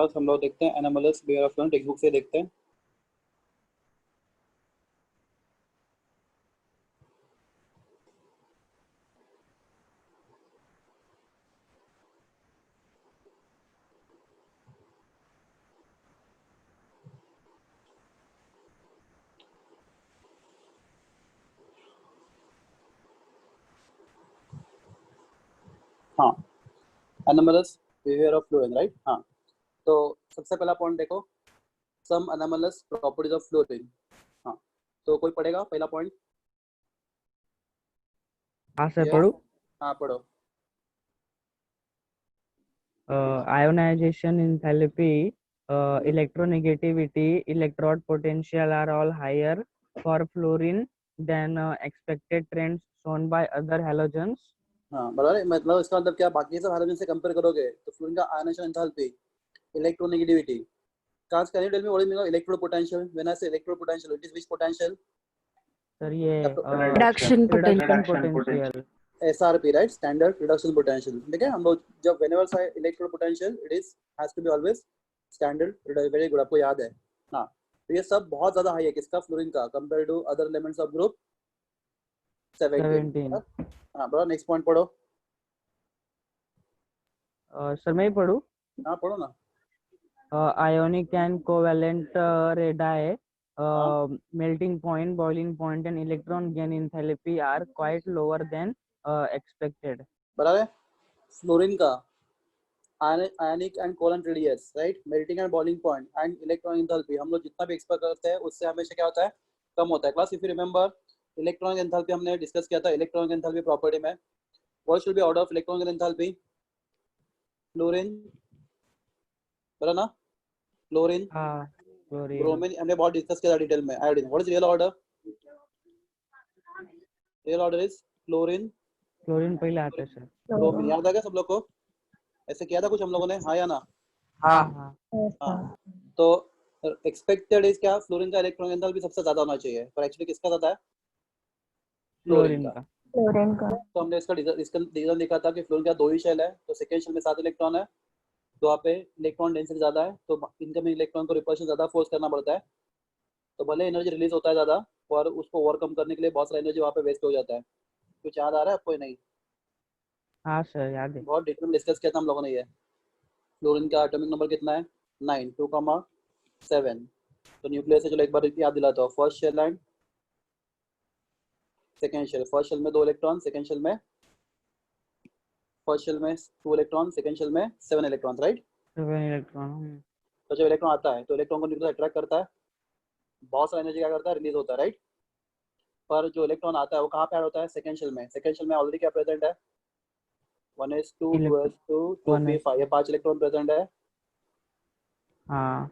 Class हम लोग देखते हैं anomalous behaviour of fluid, text book से देखते हैं। हाँ, anomalous behaviour of fluid, right. हाँ, तो सबसे पहला पॉइंट देखो, सम एनोमलस प्रॉपर्टीज ऑफ फ्लूइड। हाँ, तो कोई पढ़ेगा पहला पॉइंट? हाँ सर, पढ़ो। हाँ पढ़ो। Ionization enthalpy, electronegativity, electrode potential are all higher for fluorine than expected trends shown by other halogens. हाँ बराबर है, मतलब इसका मतलब क्या, बाकी सब हाइड्रोजन से कंपेयर करोगे तो फ्लूइड का आयनाइजेशन एंथैल्पी, इलेक्ट्रोनेगेटिविटी, कांच can you tell me what is mean electrode potential? When I से electrode potential, it is which potential? Sir ये reduction reduction potential. potential. SRP, right? Standard reduction potential। ठीक है, हम लोग जब whenever say electrode potential, it is has to be always standard। Very good, आपको याद है। हाँ, तो ये सब बहुत ज्यादा हाई है किसका, फ्लोरीन का, compare to other elements of group 17। हाँ बड़ा, नेक्स्ट पॉइंट पढ़ो। सर मैं ही पढ़ूँ? हाँ पढ़ो ना। Ionic and covalent radii, melting point, boiling point and electron gain enthalpy are quite lower than expected. बराबर है, फ्लोरीन का ionic and covalent radius, right, melting and boiling point and electron enthalpy, हम लोग जितना भी एक्सपेक्ट करते हैं उससे हमेशा क्या होता है, कम होता है। Class if you remember, electronic enthalpy हमने डिस्कस किया था। इलेक्ट्रॉनिक एंथैल्पी प्रॉपर्टी में what should be order of electronic enthalpy? Fluorine, बराबर ना, फ्लोरीन, ब्रोमीन, हमने बहुत डिस्कस किया था डिटेल में। Iodine, what is real order? Real order is fluorine, chlorine पहले आता है सर। ब्रोमीन, याद आ गया सब लोग को? ऐसे किया था कुछ हम लोगों ने, हाँ या ना? हाँ हाँ, तो एक्सपेक्टेड इज क्या, फ्लोरीन का इलेक्ट्रॉनिक एंथैल्पी सबसे ज्यादा होना चाहिए, पर एक्चुअली किसका ज्यादा है? फ्लोरीन का। तो हमने इसका रीजन लिखा था कि फ्लोरीन का 2 ही शेल है, तो सेकंड शेल में 7 इलेक्ट्रॉन है, तो वहाँ पे इलेक्ट्रॉन डेंसिटी ज्यादा है, तो इनकमिंग इलेक्ट्रॉन को रिपल्शन ज्यादा फोर्स करना पड़ता है, तो भले एनर्जी रिलीज होता है ज्यादा, और उसको ओवरकम करने के लिए बहुत सारा एनर्जी वहाँ पे वेस्ट हो जाता है। कुछ याद आ रहा है आपको? नहीं? हाँ सर याद है, बहुत डिटेल में डिस्कस किया था हम लोगों ने ये। फ्लोरीन का एटॉमिक नंबर कितना है? 9, 2,7। तो न्यूक्लियस से चलो एक बार याद दिलाता हूँ, first shell and second shell. First shell में 2 इलेक्ट्रॉन, सेकेंड शेल में, फर्स्ट शेल में 2 इलेक्ट्रॉन, सेकेंड शेल में 7 इलेक्ट्रॉन, राइट। 7 इलेक्ट्रॉन। तो जब इलेक्ट्रॉन आता है तो इलेक्ट्रॉन को न्यूक्लियस अट्रैक्ट करता है, बहुत सारा एनर्जी क्या करता है, रिलीज होता है, राइट। पर जो इलेक्ट्रॉन आता है वो कहाँ पे ऐड होता है? सेकेंड शेल में। सेकेंड शेल में ऑलरेडी क्या प्रेजेंट है? 1s2 2s2 2p5, ये 5 इलेक्ट्रॉन प्रेजेंट है। हाँ,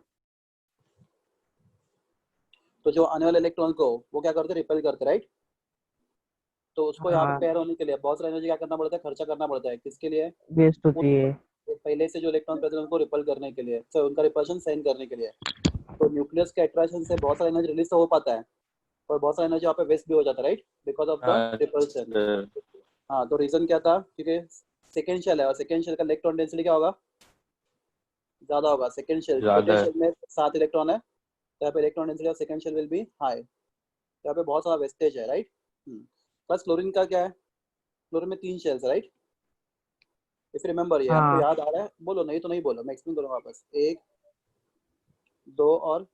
तो जो आने वाले इलेक्ट्रॉन को वो क्या करते हैं, रिपेल करते, राइट। तो उसको यहाँ पे पेयर होने के लिए बहुत सारा एनर्जी क्या करना पड़ता है, खर्चा करना पड़ता है, किसके लिए? वेस्ट होती है। पहले से जो इलेक्ट्रॉन प्रेजेंट उनको रिपेल करने के लिए, तो उनका रिपल्शन सहन करने के लिए। तो न्यूक्लियस के अट्रैक्शन से बहुत सारा एनर्जी रिलीज तो हो पाता है, और बहुत सारा एनर्जी वहाँ पे वेस्ट भी हो जाता है, right, because of the repulsion. हाँ, तो रीजन क्या था, क्योंकि सेकेंड शेल है, और सेकेंड शेल का इलेक्ट्रॉन डेंसिटी क्या होगा, ज्यादा होगा। सेकेंड शेल, छोटे शेल में 7 इलेक्ट्रॉन है, तो यहाँ पे electron density of second shell will be high, यहाँ पे बहुत सारा वेस्टेज है, राइट। प्लस फ्लोरीन का क्या है, फ्लोरीन में 3 शेल्स, राइट, इफ रिमेंबर। ये आपको याद आ रहा है? बोलो, नहीं तो नहीं बोलो, मैं एक्सप्लेन करूँगा वापस। 1, 2 और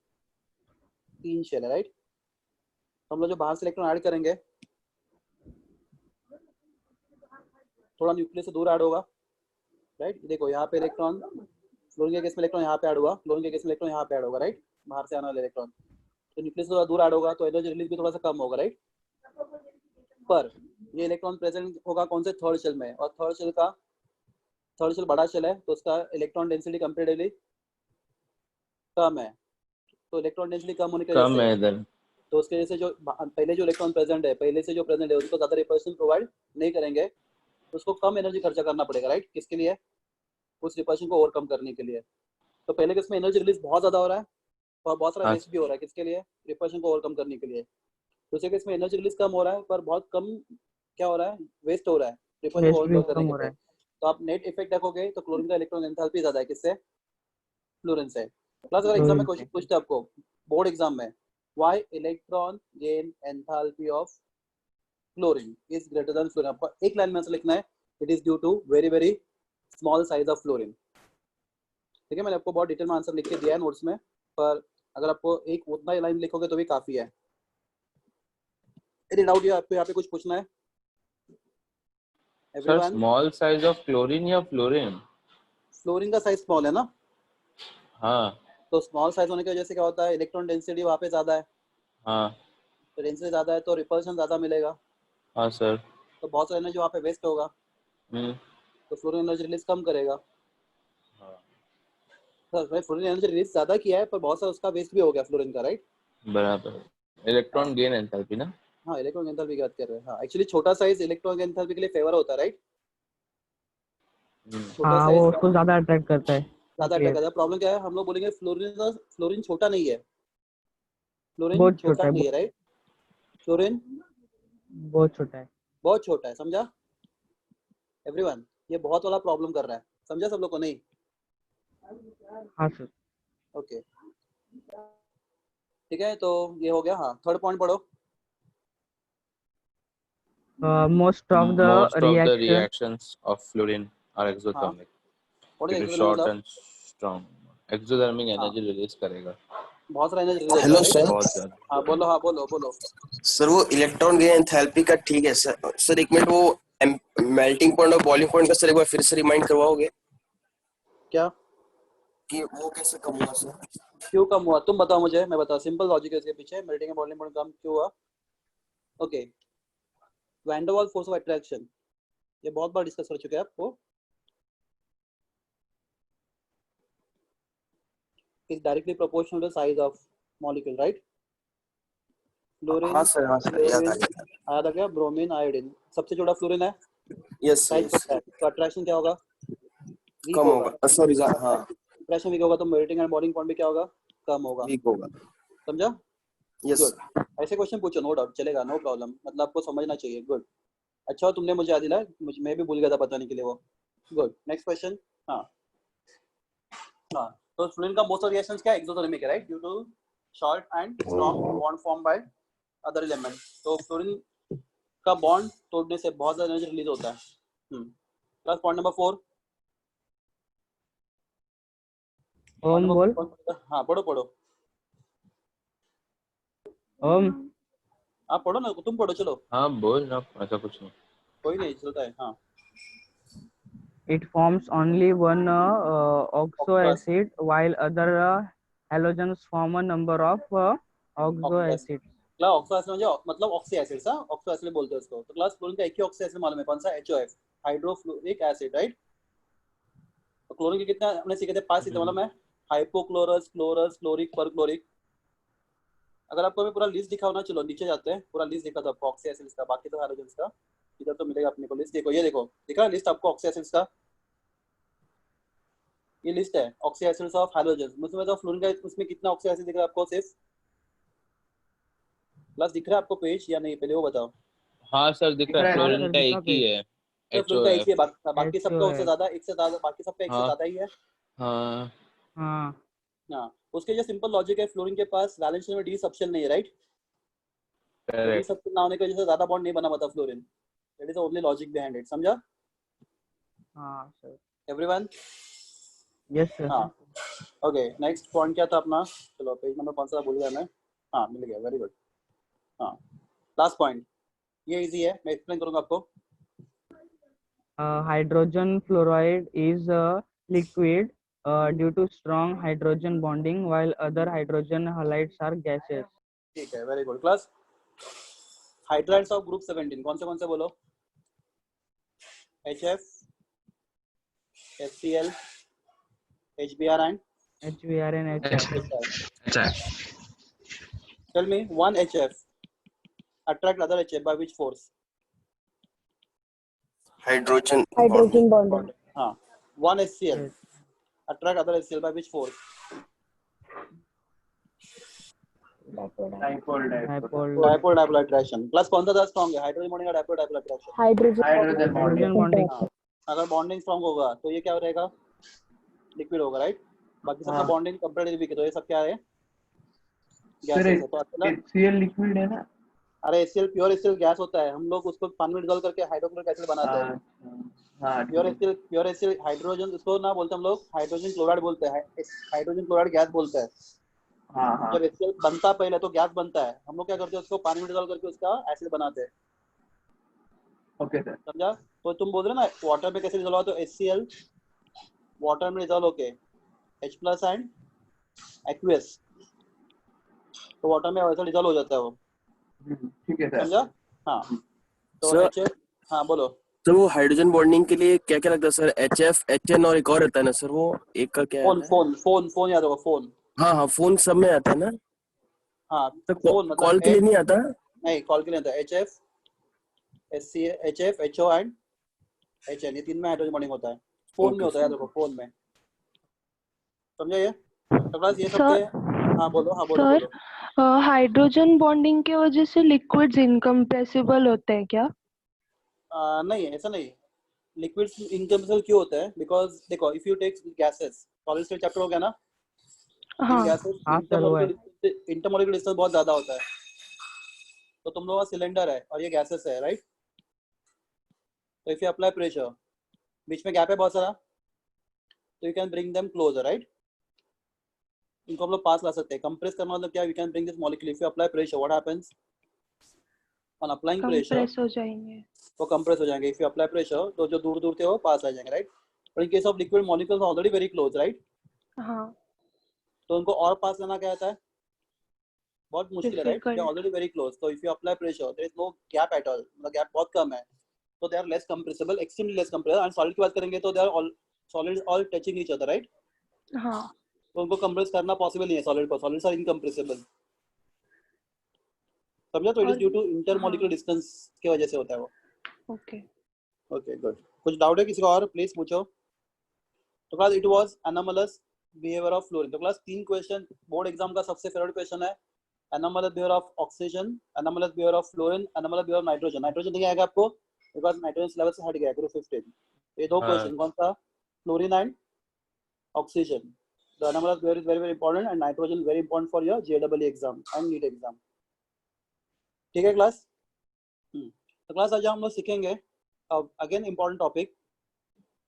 3 शेल है, राइट। तो हम लोग जो बाहर से इलेक्ट्रॉन ऐड करेंगे, थोड़ा न्यूक्लियस से दूर ऐड होगा, राइट। देखो यहाँ पे इलेक्ट्रॉन, फ्लोरीन के केस में इलेक्ट्रॉन यहाँ पे ऐड हुआ, फ्लोरीन के केस में इलेक्ट्रॉन यहाँ पे ऐड होगा, राइट, बाहर से आने वाले इलेक्ट्रॉन। तो न्यूक्लियस थोड़ा दूर ऐड होगा, तो एनर्जी रिलीज भी थोड़ा सा कम होगा, राइट। पर ये इलेक्ट्रॉन प्रेजेंट होगा कौन से, थर्ड शेल में, और थर्ड शेल बड़ा शेल है, तो उसका इलेक्ट्रॉन डेंसिटी कंपेरेटिवली कम है। तो इलेक्ट्रॉन डेंसिटी कम होने की वजह से, तो उसके वजह से जो पहले जो इलेक्ट्रॉन प्रेजेंट है उसको ज्यादा रिपल्शन प्रोवाइड नहीं करेंगे, उसको कम एनर्जी खर्चा करना पड़ेगा, राइट, किसके लिए, उस रिपल्शन को ओवरकम करने के लिए। तो पहले किसमें एनर्जी रिलीज बहुत ज्यादा हो रहा है, और बहुत सारा वेस्ट भी हो रहा है, किसके लिए, रिपल्शन को ओवरकम करने के लिए। दूसरे केस में एनर्जी रिलीज कम हो रहा है, पर बहुत कम क्या हो रहा है, वेस्ट हो रहा है, रिपल्शन को ओवरकम करने के लिए। तो आप नेट इफेक्ट देखोगे तो क्लोरीन का इलेक्ट्रॉन एंथैल्पी ज्यादा है, किससे? फ्लोरीन से। प्लस अगर एग्जाम में Fluorine क्वेश्चन से। पूछते हैं आपको बोर्ड एग्जाम में, why electron gain enthalpy of fluorine is greater than fluorine, आपको एक लाइन में आंसर लिखना है, it is due to very very small size of fluorine. ठीक है, मैंने आपको बहुत डिटेल में आंसर लिख के दिया है नोट्स में, पर अगर आपको एक उतना ही लाइन लिखोगे तो भी काफी है। एनी डाउट या आपको यहाँ पे कुछ पूछना है sir everyone? Small size of chlorine या फ्लोरीन? फ्लोरीन का साइज स्मॉल है ना, हाँ तो स्मॉल साइज होने की वजह से क्या होता है, इलेक्ट्रॉन डेंसिटी वहाँ पे ज्यादा है, हाँ तो डेंसिटी ज्यादा है तो रिपल्शन ज्यादा मिलेगा, हाँ सर। तो बहुत सारा एनर्जी वहाँ पे वेस्ट होगा, तो फ्लोरीन एनर्जी रिलीज कम करेगा। हाँ तो फ्लोरीन एनर्जी रिलीज ज्यादा किया है पर बहुत सारा उसका वेस्ट भी हो गया फ्लोरीन का, राइट? बराबर। इलेक्ट्रॉन गेन एंथैल्पी ना? हाँ, इलेक्ट्रॉन एंथैल्पी की बात कर रहे हैं। हाँ, एक्चुअली छोटा साइज इलेक्ट्रॉन एंथैल्पी के लिए फेवर होता है, राइट? छोटा हाँ, साइज वो उसको ज्यादा अट्रैक्ट करता है ज्यादा अटैक इसलिए। करता है। प्रॉब्लम क्या है, हम लोग बोलेंगे फ्लोरीन छोटा नहीं है, फ्लोरीन बहुत छोटा छोटा है, नहीं है, राइट? फ्लोरीन बहुत छोटा है। बहुत छोटा है, समझा एवरीवन? ये बहुत वाला प्रॉब्लम कर रहा है, समझा सब लोग को? नहीं? हाँ सर। ओके, ठीक है, तो ये हो गया। हाँ, थर्ड पॉइंट पढ़ो। Most of the Most of the reaction reactions of fluorine are हाँ, exothermic. What It is is exothermic short मतलब? and strong. Exothermic हाँ, energy release करेगा बहुत सारा एनर्जी रिलीज होता हेलो है, राइट? सर। बहुत ज्यादा। हाँ बोलो, हाँ बोलो बोलो। सर वो इलेक्ट्रॉन गेन एंथैल्पी का ठीक है सर। सर एक मिनट, वो मेल्टिंग पॉइंट और बॉइलिंग पॉइंट का सर एक बार फिर से रिमाइंड करवाओगे क्या? कि वो कैसे कम हुआ सर? क्यों कम हुआ तुम बताओ मुझे, मैं बताऊँ। सिंपल लॉजिक है इसके पीछे, मेल्टिंग एंड बॉइलिंग पॉइंट कम क्यों हुआ? Okay, van der Waals force of attraction, ये बहुत बार डिस्कस कर चुके हैं आपको, is directly proportional to the size of molecule, right? Fluorine, हाँ सर याद क्लोरीन, आ गया। याद आ गया, ब्रोमीन, आयोडीन, सबसे छोटा फ्लोरीन है, यस साइज यस छोटा है, तो अट्रैक्शन क्या होगा? वीक कम होगा। होगा सॉरी हाँ अट्रैक्शन वीक होगा तो मेल्टिंग एंड बॉइलिंग पॉइंट भी क्या होगा? कम होगा, वीक होगा। समझा? यस गुड, ऐसे क्वेश्चन पूछो, नो डाउट चलेगा, नो प्रॉब्लम, मतलब आपको समझना चाहिए। गुड, अच्छा तुमने मुझे याद दिलाया, मैं भी भूल गया था बताने के लिए वो। Good, next question. हाँ हाँ, तो फ्लोरीन का मोस्ट ऑफ रिएक्शंस क्या है? एक्सोथर्मिक है, right? Due to short and strong bond form by other element. तो फ्लोरीन का बॉन्ड तोड़ने से बहुत ज्यादा एनर्जी रिलीज होता है। प्लस पॉइंट नंबर 4, ओम बोल। हाँ पढ़ो पढ़ो, ओम। आप पढ़ो ना, तुम पढ़ो, चलो हाँ बोल ना, ऐसा कुछ नहीं। कोई नहीं, चलता है। हाँ, It forms only one oxo acid, while other halogens form a number of oxo acids. Class oxo acid मतलब ऑक्सी एसिड, सा ऑक्सो एसिड बोलते हैं उसको। तो क्लास फ्लोरीन का एक ही ऑक्सी एसिड मालूम है, कौन सा? HOF, hydrofluoric acid, right? तो क्लोरीन के कितने हमने सीखे थे? 5 सीखे, मालूम है? Hypochlorous, chlorous, chloric, perchloric. अगर आपको पूरा लिस्ट दिखा हो ना, चलो नीचे जाते हैं, पूरा लिस्ट दिखा था आपको ऑक्सी एसिड्स का, बाकी तो हाइड्रोजन्स का इधर तो मिलेगा अपने को लिस्ट। देखो, ये देखो, दिखा लिस्ट आपको ऑक्सी एसिड्स का, ये लिस्ट है ऑक्सी एसिड्स ऑफ हाइड्रोजन्स। उसमें तो फ्लोरीन का उसमें कितना ऑक्सी एसिड दिख रहा है आपको? सिर्फ प्लस दिख रहा है आपको पेज या नहीं, पहले वो बताओ। हाँ सर दिख रहा है, हाँ फ्लोरीन सर, का दिखा एक ही पेज। है। तो फ्लोरीन का एक ही है, HOF। बाकी सबका उससे HOF। ज्यादा, एक से ज्यादा, बाकी सबका एक से हाँ ज्यादा ही है। हाँ हाँ हाँ, उसके जो सिंपल लॉजिक है, फ्लोरीन के पास वैलेंस में डी सबशेल नहीं है, राइट? तो डी करेक्ट। सबशेल ना होने की वजह से ज्यादा बॉन्ड नहीं बना पाता fluorine. That is the only logic behind it, समझा हाँ सर। एवरीवन? Yes sir. हाँ, ओके, नेक्स्ट पॉइंट क्या था अपना? चलो पेज नंबर कौन सा भूल गया मैं। हाँ मिल गया, वेरी गुड। हाँ, लास्ट पॉइंट, ये इजी है, मैं एक्सप्लेन करूंगा आपको। Hydrogen fluoride is a liquid due to strong hydrogen bonding, while other hydrogen halides are gases. ठीक है, very good class. Hydrides of group 17 कौन से बोलो? HF, HCl, HBr and HBr and HF. HF. Tell me one HF attract other HF by which force? Hydrogen bonding. हाँ, one HCl Yes. attract other HCl by which force? Dipole. Dipole attraction. Plus कौन सा ज्यादा strong है? Hydrogen bonding और dipole attraction. Hydrogen bonding. अगर bonding strong होगा तो ये क्या रहेगा? लिक्विड होगा, राइट? बाकी सबका हाँ। बॉन्डिंग कंपैरेटिवली वीक है, तो ये सब क्या है, सर गैसेस है। तो अच्छा ना, HCl लिक्विड है ना? अरे HCl प्योर HCl गैस होता है, हम लोग उसको पानी में डिसॉल्व करके हाइड्रोक्लोरिक एसिड बनाते हैं। हाँ प्योर ठीक है। प्योर HCl हाइड्रोजन, उसको ना बोलते हैं हम लोग हाइड्रोजन क्लोराइड बोलते हैं, हाइड्रोजन क्लोराइड गैस बोलते हैं। हाँ हाँ जब HCl बनता है पहले तो गैस बनता है, हम लोग क्या करते हैं उसको पानी में डिसॉल्व करके उसका एसिड बनाते हैं, ओके सर। समझा। तो तुम बोल रहे हो ना वाटर में कैसे डिसॉल्व होता है, तो HCl वाटर में डिसॉल्व होके H+ एंड एक्वियस, तो वाटर में वैसा डिसॉल्व हो जाता है वो, ठीक है सर। समझा। हाँ तो सर HF, हाँ बोलो। तो वो हाइड्रोजन बॉन्डिंग के लिए क्या क्या लगता है सर? HF HN और एक और रहता है ना सर, वो एक का क्या फोन आता है? फोन फोन फोन याद होगा, फोन। हाँ हाँ, फोन सब में आता है ना? हाँ तो फोन मतलब कॉल के लिए नहीं आता? नहीं, कॉल के लिए आता है HF SC HF HO and HN, ये तीन में हाइड्रोजन बॉन्डिंग होता है, फोन में होता है, याद रखो फोन में, समझा ये। तो बस ये सब थे। सर हाँ बोलो, हाँ बोलो सर बोलो। हाइड्रोजन बॉन्डिंग की वजह से लिक्विड्स इनकम्प्रेसिबल होते हैं क्या? नहीं ऐसा नहीं, लिक्विड्स इनकम्प्रेसिबल क्यों होता है, बिकॉज देखो if you take gases, solid state chapter हो गया ना, इन हाँ गैसेस हाँ सर वो है। इंटरमोलिकुलर डिस्टेंस बहुत ज्यादा होता है। तो तुम लोगों का सिलेंडर है और ये गैसेस है, राइट। तो इफ यू अप्लाई प्रेशर, बीच में गैप है बहुत सारा, तो you can bring them closer, right. इनको हम लोग पास ला सकते हैं। कंप्रेस करना मतलब क्या, we can bring this molecule, if you apply pressure what happens, on applying pressure compress हो जाएंगे। तो कंप्रेस हो जाएंगे। इफ यू अप्लाई प्रेशर तो जो दूर दूर थे वो पास आ जाएंगे, right. But in case of liquid molecules already very close, right, हाँ तो उनको और पास लेना क्या होता है, बहुत मुश्किल है, right, they are difficult. Already very close. तो if you apply pressure there is no gap at all, मतलब गैप बहुत कम है, तो they are less compressible, extremely less compressible. And solid की बात करेंगे तो they are all solid all touching each other, right. हाँ तो उनको कंप्रेस करना पॉसिबल नहीं है सॉलिड को, सॉलिड्स आर इनकंप्रेसिबल, समझा। तो इट इज और ड्यू टू इंटरमॉलिक्यूलर हाँ डिस्टेंस की वजह से होता है वो। ओके। ओके गुड, कुछ डाउट है किसी को और, प्लीज पूछो। तो class it was anomalous behaviour of fluorine. तो क्लास 3 क्वेश्चन बोर्ड एग्जाम का सबसे फेवरेट क्वेश्चन है, anomalous behaviour of oxygen, anomalous behaviour of fluorine, anomalous behaviour of nitrogen. Nitrogen नहीं आएगा आपको बिकॉज नाइट्रोजन लेवल से हट गया ग्रुप 15। ये दो हाँ क्वेश्चन कौन सा, fluorine and oxygen. The anomalous behavior is very very important and nitrogen is very important for your JEE exam and NEET exam. ठीक है क्लास। तो क्लास आज हम लोग सीखेंगे अब again important topic,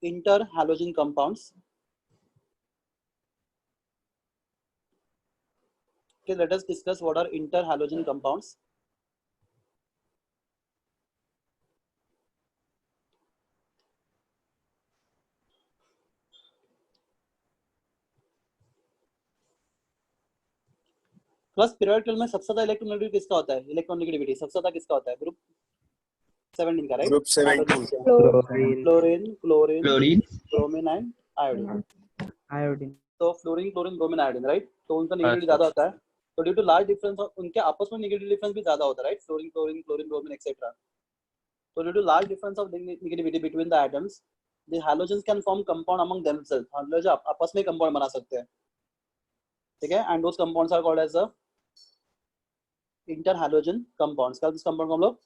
inter halogen compounds. Okay, let us discuss what are inter halogen compounds. Plus periodic में सबसे ज्यादा इलेक्ट्रोनेगेटिविटी किसका होता है, इलेक्ट्रोनेगेटिविटी सबसे ज्यादा किसका होता है, ग्रुप 17 का, right. Group 17। Chlorine fluorine chlorine chlorine bromine and iodine. Iodine. तो fluorine chlorine bromine iodine, right, तो उनका हाँ नेगेटिविटी सर ज्यादा होता है। तो ड्यू टू लार्ज डिफरेंस उनके आपस में नेगेटिव डिफरेंस भी ज्यादा होता है, right, fluorine chlorine chlorine bromine etcetera. So due to large difference of negativity between the atoms, the halogens can form compound among themselves. Halogen आपस में कंपाउंड बना सकते हैं, ठीक है। And those compounds are called as a interhalogen compounds। क्या इस compound को हम लोग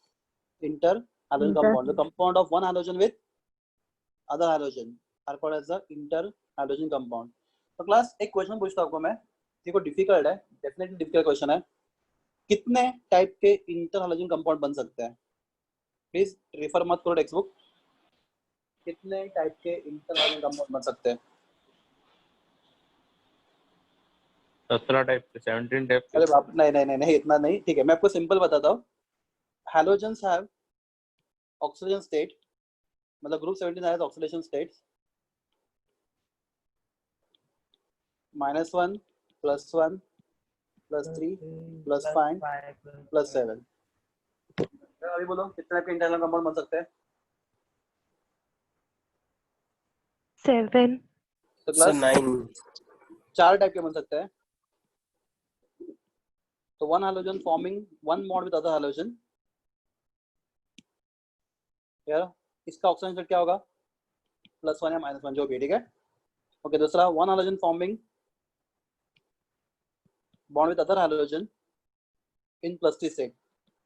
interhalogen compound, the compound of one halogen with other halogen are called as the interhalogen compound। तो क्लास एक क्वेश्चन पूछता हूं आपको मैं, देखो डिफिकल्ट है, डेफिनेटली डिफिकल्ट क्वेश्चन है। कितने टाइप के इंटरहैलोजन कंपाउंड बन सकते हैं, प्लीज रेफर मत करो टेक्स्ट बुक। कितने टाइप के इंटरहैलोजन कंपाउंड बन सकते हैं? 17 टाइप के, 17 टाइप के। अरे बाप, नहीं नहीं नहीं नहीं इतना नहीं, ठीक है मैं आपको सिंपल बताता हूँ। हैलोजेंस हैव ऑक्सीजन स्टेट, मतलब ग्रुप 17 हैज ऑक्सीडेशन स्टेट्स -1 +1 +3 +5 +7। अभी बोलो कितने टाइप के इंटरहैलोजन कंपाउंड बन सकते हैं? 7 तो सर क्लास 9। 4 टाइप के बन सकते हैं। तो one halogen forming one bond with other halogen, यार इसका ऑक्सीजन स्टेट क्या होगा, +1 या -1 जो भी, ठीक है। ओके, दूसरा one halogen forming bond with other halogen in +3 state.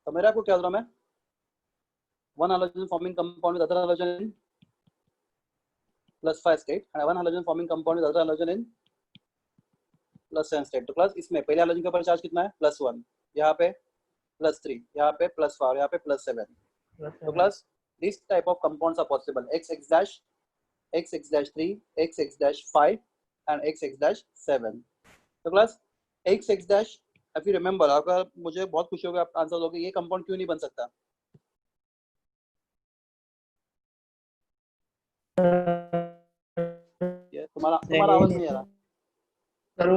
तो मेरा आपको क्या बोल रहा मैं, one halogen forming compound with other halogen in +5 state and one halogen forming compound with other halogen in plus 7 state. तो क्लास इसमें पहले हाइड्रोजन के ऊपर चार्ज कितना है +1, यहाँ पे +3, यहाँ पे +5, यहाँ पे +7। तो class this type of compounds are possible, XX-, XX-3, XX-5 and XX-7। तो class XX- if you remember, अगर मुझे बहुत खुशी होगी आप आंसर दोगे ये कंपाउंड क्यों नहीं बन सकता। ये तुम्हारा आवाज नहीं आ रहा। सर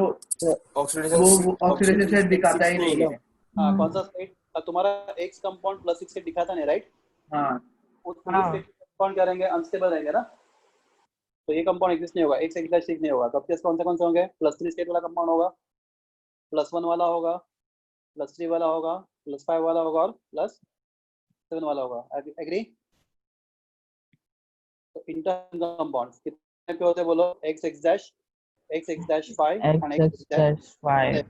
ऑक्सीडेशन वो ऑक्सीडेशन स्टेट दिखाता ही नहीं है। हाँ कौन सा स्टेट तुम्हारा X कंपाउंड +6 स्टेट दिखाता नहीं, राइट? हाँ उस स्टेट कंपाउंड क्या रहेंगे, अनस्टेबल रहेंगे ना। तो ये कंपाउंड एग्जिस्ट नहीं होगा, X-6 नहीं होगा। तो अब कौन से होंगे, +3 स्टेट वाला कंपाउंड होगा, +1 वाला होगा, +3 वाला होगा, +5 वाला होगा और +7 वाला होगा। एग्री? तो इंटर कंपाउंड्स कितने पे होते हैं बोलो, XX-, XX-5 and XX-5,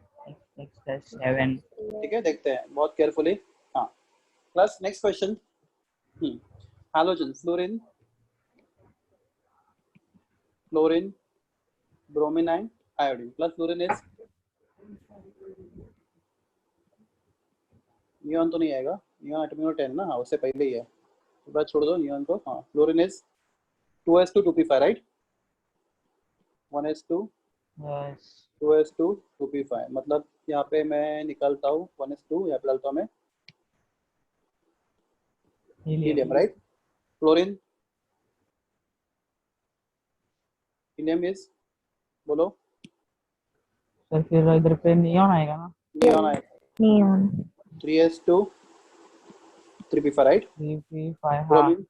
XX-7. ठीक है, देखते हैं बहुत केयरफुली। हाँ plus next question, halogen, fluorine, fluorine, bromine and iodine. Plus fluorine is neon तो नहीं आएगा, नियॉन एटॉमिक नंबर 10 ना, हाँ उससे पहले ही है, तो बस छोड़ दो नियॉन को। हाँ fluorine is 2s2 2p5, right? 1s2 Yes. 2s2 2p5, मतलब यहाँ पे मैं निकालता हूँ 1s2, यहाँ पे डालता हूँ मैं helium, right? Fluorine, helium is बोलो, सर फिर इधर पे नियॉन आएगा ना, नियॉन आएगा, neon 3s2 3p5, right? 3p5. हाँ, ब्रोमीन,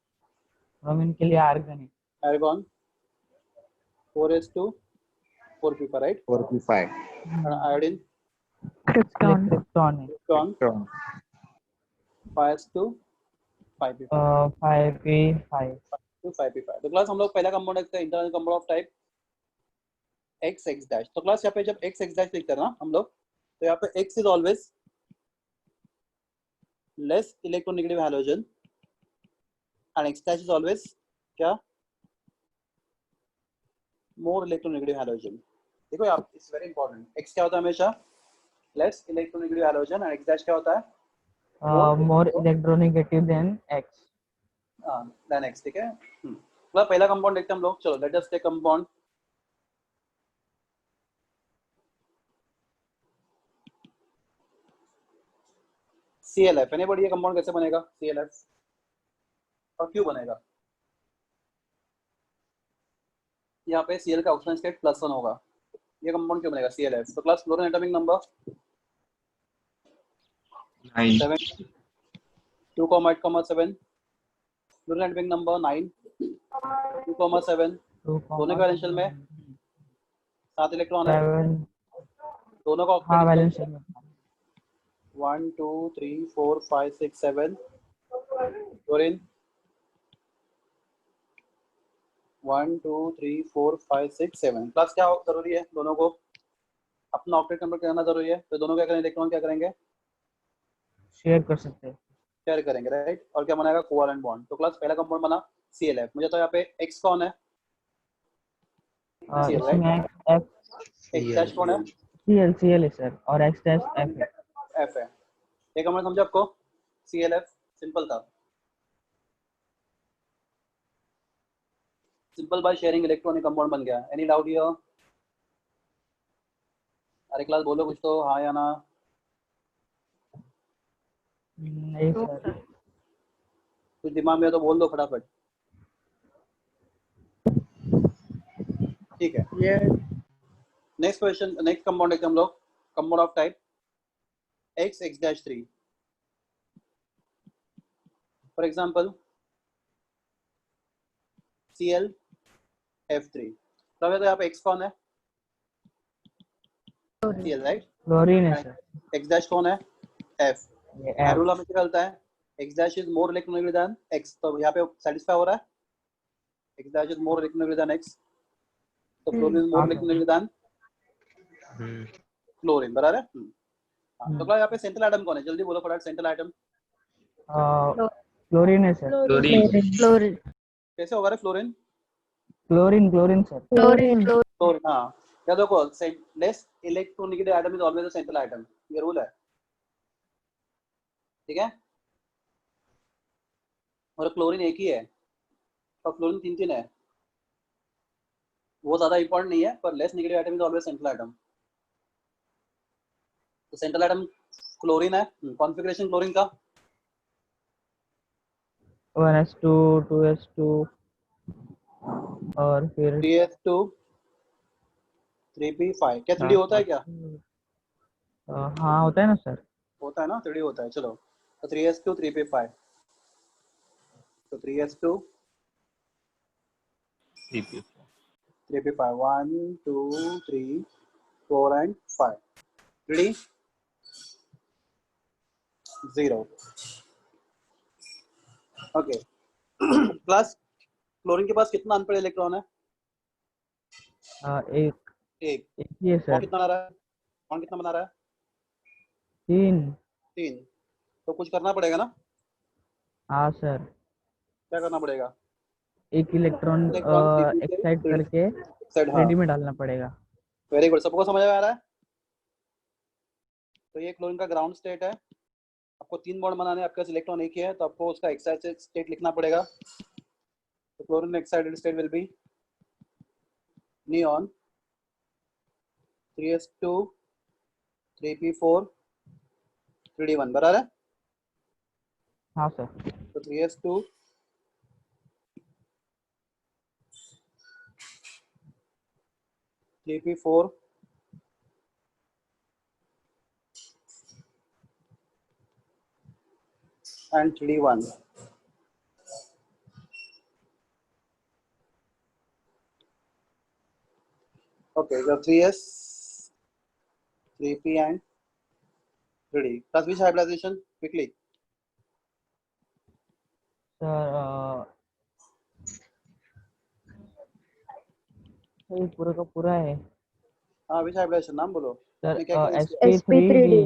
ब्रोमीन के लिए आर्गन है. argon 4s2 4p5, right? 4p5. And iodine, krypton krypton है. krypton 5s2 5p5 5p5. to 5p5। तो क्लास हम लोग पहला कंपाउंड देखते हैं, internal compound of type XX-। तो क्लास यहाँ पे जब XX- लिखते हैं ना हम लोग, तो यहाँ पे X is always less electronegative halogen and X- is always क्या, मोर इलेक्ट्रोनेगेटिव हैलोजन। देखो आप, इट्स वेरी इंपॉर्टेंट, X क्या होता है हमेशा less electronegative halogen and X- क्या होता है More electronegative than X. Then X, ठीक है। मतलब पहला कंपाउंड देखते हैं हम लोग, चलो let us take compound ClF। Anybody ये कंपाउंड कैसे बनेगा ClF और क्यों बनेगा? यहाँ पे Cl का ऑक्सीजन स्टेट +1 होगा, ये कंपाउंड क्यों बनेगा ClF? तो class fluorine atomic number 9. 7 2,8,7, fluorine atomic number 9 2,7, दोनों के वैलेंशियल में 7 इलेक्ट्रॉन है, 7. दोनों का हाँ ऑक्सीजन वैलेंस है. 1 2 3 4 5 6 7, फ्लोरीन 1 2 3 4 5 6 7। प्लस क्या जरूरी है, दोनों को अपना ऑक्टेट नंबर करना जरूरी है, तो दोनों क्या करेंगे, इलेक्ट्रॉन क्या करेंगे, शेयर कर सकते हैं. शेयर करेंगे, राइट? और क्या बनेगा, कोवैलेंट बॉन्ड। तो क्लास पहला कंपाउंड बना ClF। मुझे तो यहाँ पे X कौन है, Cl, right? इसमें F X- कौन है, Cl है सर, और X F है. F है। ये कंपाउंड समझा आपको, ClF सिंपल था, simple by sharing electronic compound बन गया। Any doubt here? अरे क्लास बोलो कुछ तो, हाँ या ना? नहीं सर. कुछ दिमाग में तो बोल दो फटाफट, ठीक है। नेक्स्ट क्वेश्चन, नेक्स्ट कंपाउंड देखते हैं हम लोग, compound of type XX-3। For example ClF3। तो यहाँ पे X कौन है, Cl, राइट? क्लोरीन है सर. X- कौन है, F। ये F. रूल हमें निकलता है X- is more electronegative than X। तो यहाँ पे सेटिस्फाई हो रहा है, X- is more electronegative than X, तो fluorine is more electronegative than fluorine, बराबर है। तो क्लास यहाँ पे सेंट्रल एटम कौन है, जल्दी बोलो फटाफट, सेंट्रल एटम क्लोरीन है सर. क्लोरीन कैसे होगा रे fluorine? Chlorine sir. Chlorine fluorine, हाँ क्या देखो, less electronegative atom is always a central atom, ये रूल है, ठीक है। और क्लोरीन एक ही है और क्लोरीन 3 है, वो ज्यादा इंपॉर्टेंट नहीं है, पर less negative atom is always central atom. तो सेंट्रल एटम क्लोरीन है। कॉन्फ़िगरेशन क्लोरीन का 1s2 2s2 और फिर 3s2 3p5। क्या 3d होता है क्या? हाँ होता है ना सर। होता है ना, 3d होता है। चलो तो 3s2 3p5, तो 3s2 CP4. 3p5 1 2 3 4 and 5, 3d 0। Okay class, chlorine के पास कितना अनपेड इलेक्ट्रॉन है? एक एक। एक ही है कौन सर। कितना बना रहा है? कौन कितना बना रहा है? 3। 3। तो कुछ करना पड़ेगा ना? हाँ सर, क्या करना पड़ेगा? एक इलेक्ट्रॉन इलेक्ट्रॉन एक्साइट करके साइड, हाँ, 3D में डालना पड़ेगा। वेरी गुड, सबको समझ में आ रहा है? तो ये क्लोरीन का ग्राउंड स्टेट है। आपको 3 बॉन्ड बनाने हैं, आपके पास इलेक्ट्रॉन एक ही है, तो आपको उसका एक्साइटेड स्टेट लिखना पड़ेगा। तो chlorine excited state will be neon 3s2 3p4 3d1, बराबर है? हाँ सर। तो 3s2 3p4 and 3d1। okay, so 3s 3p and 3d plus which hybridization quickly? Sir ये पूरा का पूरा है हाँ, which hybridization, नाम बोलो। सर। आपने क्या किया? sp3d।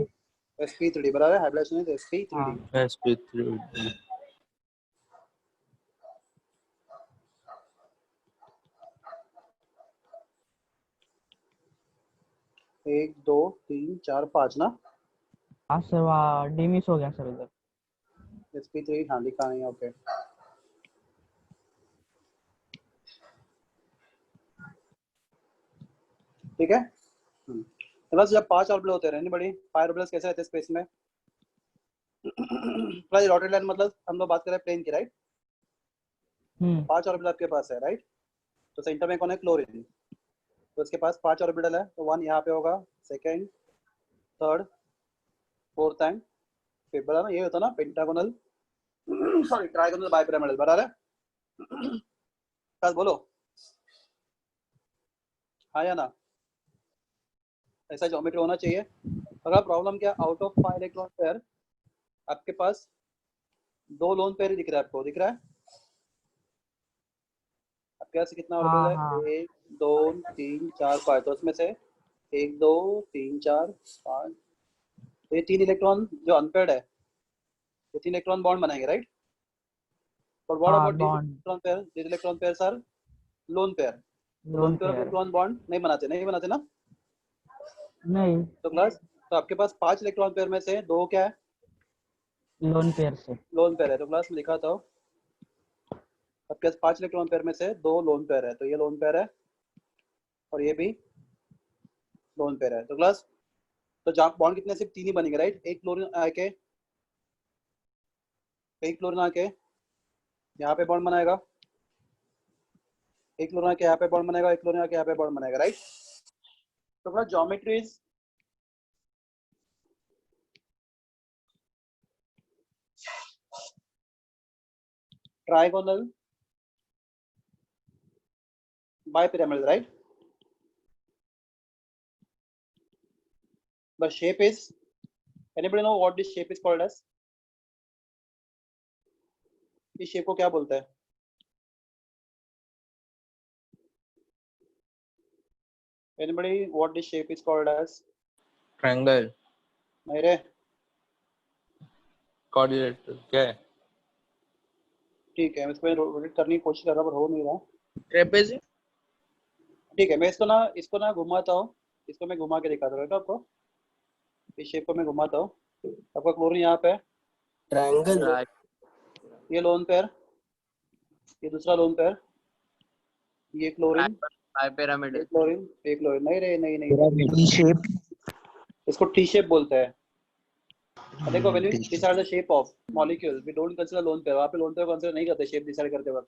sp3d, बराबर है, hybridization is sp3d। हाँ sp3. 1 2 3 4 5 ना? हाँ सर, वहाँ डी मिस हो गया सर उधर। sp3, हाँ लिखा नहीं, ओके। ठीक है। प्लस जब 5 ऑर्बिटल होते हैं, बड़ी 5 ऑर्बिटल्स कैसे रहते हैं स्पेस में? प्लस डॉटेड लाइन, मतलब हम लोग बात कर रहे हैं प्लेन की, राइट? 5 ऑर्बिटल आपके पास है, राइट? तो सेंटर में कौन है? क्लोरीन। तो इसके पास 5 ऑर्बिटल है, तो 1 यहाँ पे होगा, second, third, fourth and fifth, बराबर ना? ये होता है ना पेंटागोनल, सॉरी ट्राइगोनल बाइपिरामिडल, बराबर है? बस बोलो हाँ या ना, ऐसा ज्योमेट्री होना चाहिए। अगर प्रॉब्लम क्या, आउट ऑफ 5 इलेक्ट्रॉन पेयर आपके पास 2 लोन पेयर ही दिख रहा है, आपको दिख रहा है? आपके पास कितना ऑर्बिटल हाँ है? हाँ 1 2 3 4 5, तो उसमें से 1 2 3 4 5, तो ये 3 इलेक्ट्रॉन जो अनपेयर्ड है, ये 3 इलेक्ट्रॉन बॉन्ड बनाएंगे, राइट? और व्हाट हाँ about this bond electron pair? This electron pairs are lone pair. तो lone lone pair of pair. Electron bond नहीं बनाते ना? नहीं, तो क्लास, तो आपके पास 5 इलेक्ट्रॉन पेयर में से 2 क्या है? लोन पेयर से। लोन पेयर है। तो क्लास में लिखा था आपके पास 5 इलेक्ट्रॉन पेयर में से 2 लोन पेयर है, तो ये लोन पेयर है और ये भी लोन पेयर है। तो क्लास, तो जहाँ बॉन्ड कितने, सिर्फ 3 ही बनेंगे, राइट? एक क्लोरीन आके यहाँ पे बॉन्ड बनाएगा, एक क्लोरीन आके यहाँ पे बॉन्ड बनाएगा, एक क्लोरीन आके यहाँ पे बॉन्ड बनाएगा, राइट? तो class geometry is trigonal bipyramidal, right? The shape is, anybody know what this shape is called as? इस शेप को क्या बोलते हैं? Anybody what this shape is called as? Triangle. नहीं रे, Quadrilateral. क्या है? ठीक है, मैं इसको रोटेट करने की कोशिश कर रहा पर हो नहीं रहा। ट्रेपेज। ठीक है, मैं इसको ना घुमाता हूँ, इसको मैं घुमा के दिखाता हूँ आपको, इस शेप को मैं घुमाता हूँ। आपका क्लोरीन यहाँ पे है, ट्रायंगल ये लोन पेयर, ये दूसरा लोन पेयर, ये क्लोरीन, पिरामिड ये क्लोरीन, ये क्लोरीन, नहीं रे नहीं नहीं, टी शेप इसको टी शेप बोलते हैं। देखो when we decide the shape of molecule we don't consider lone pair, वहाँ पे लोन पेयर कंसीडर नहीं करते शेप डिसाइड करते वक्त।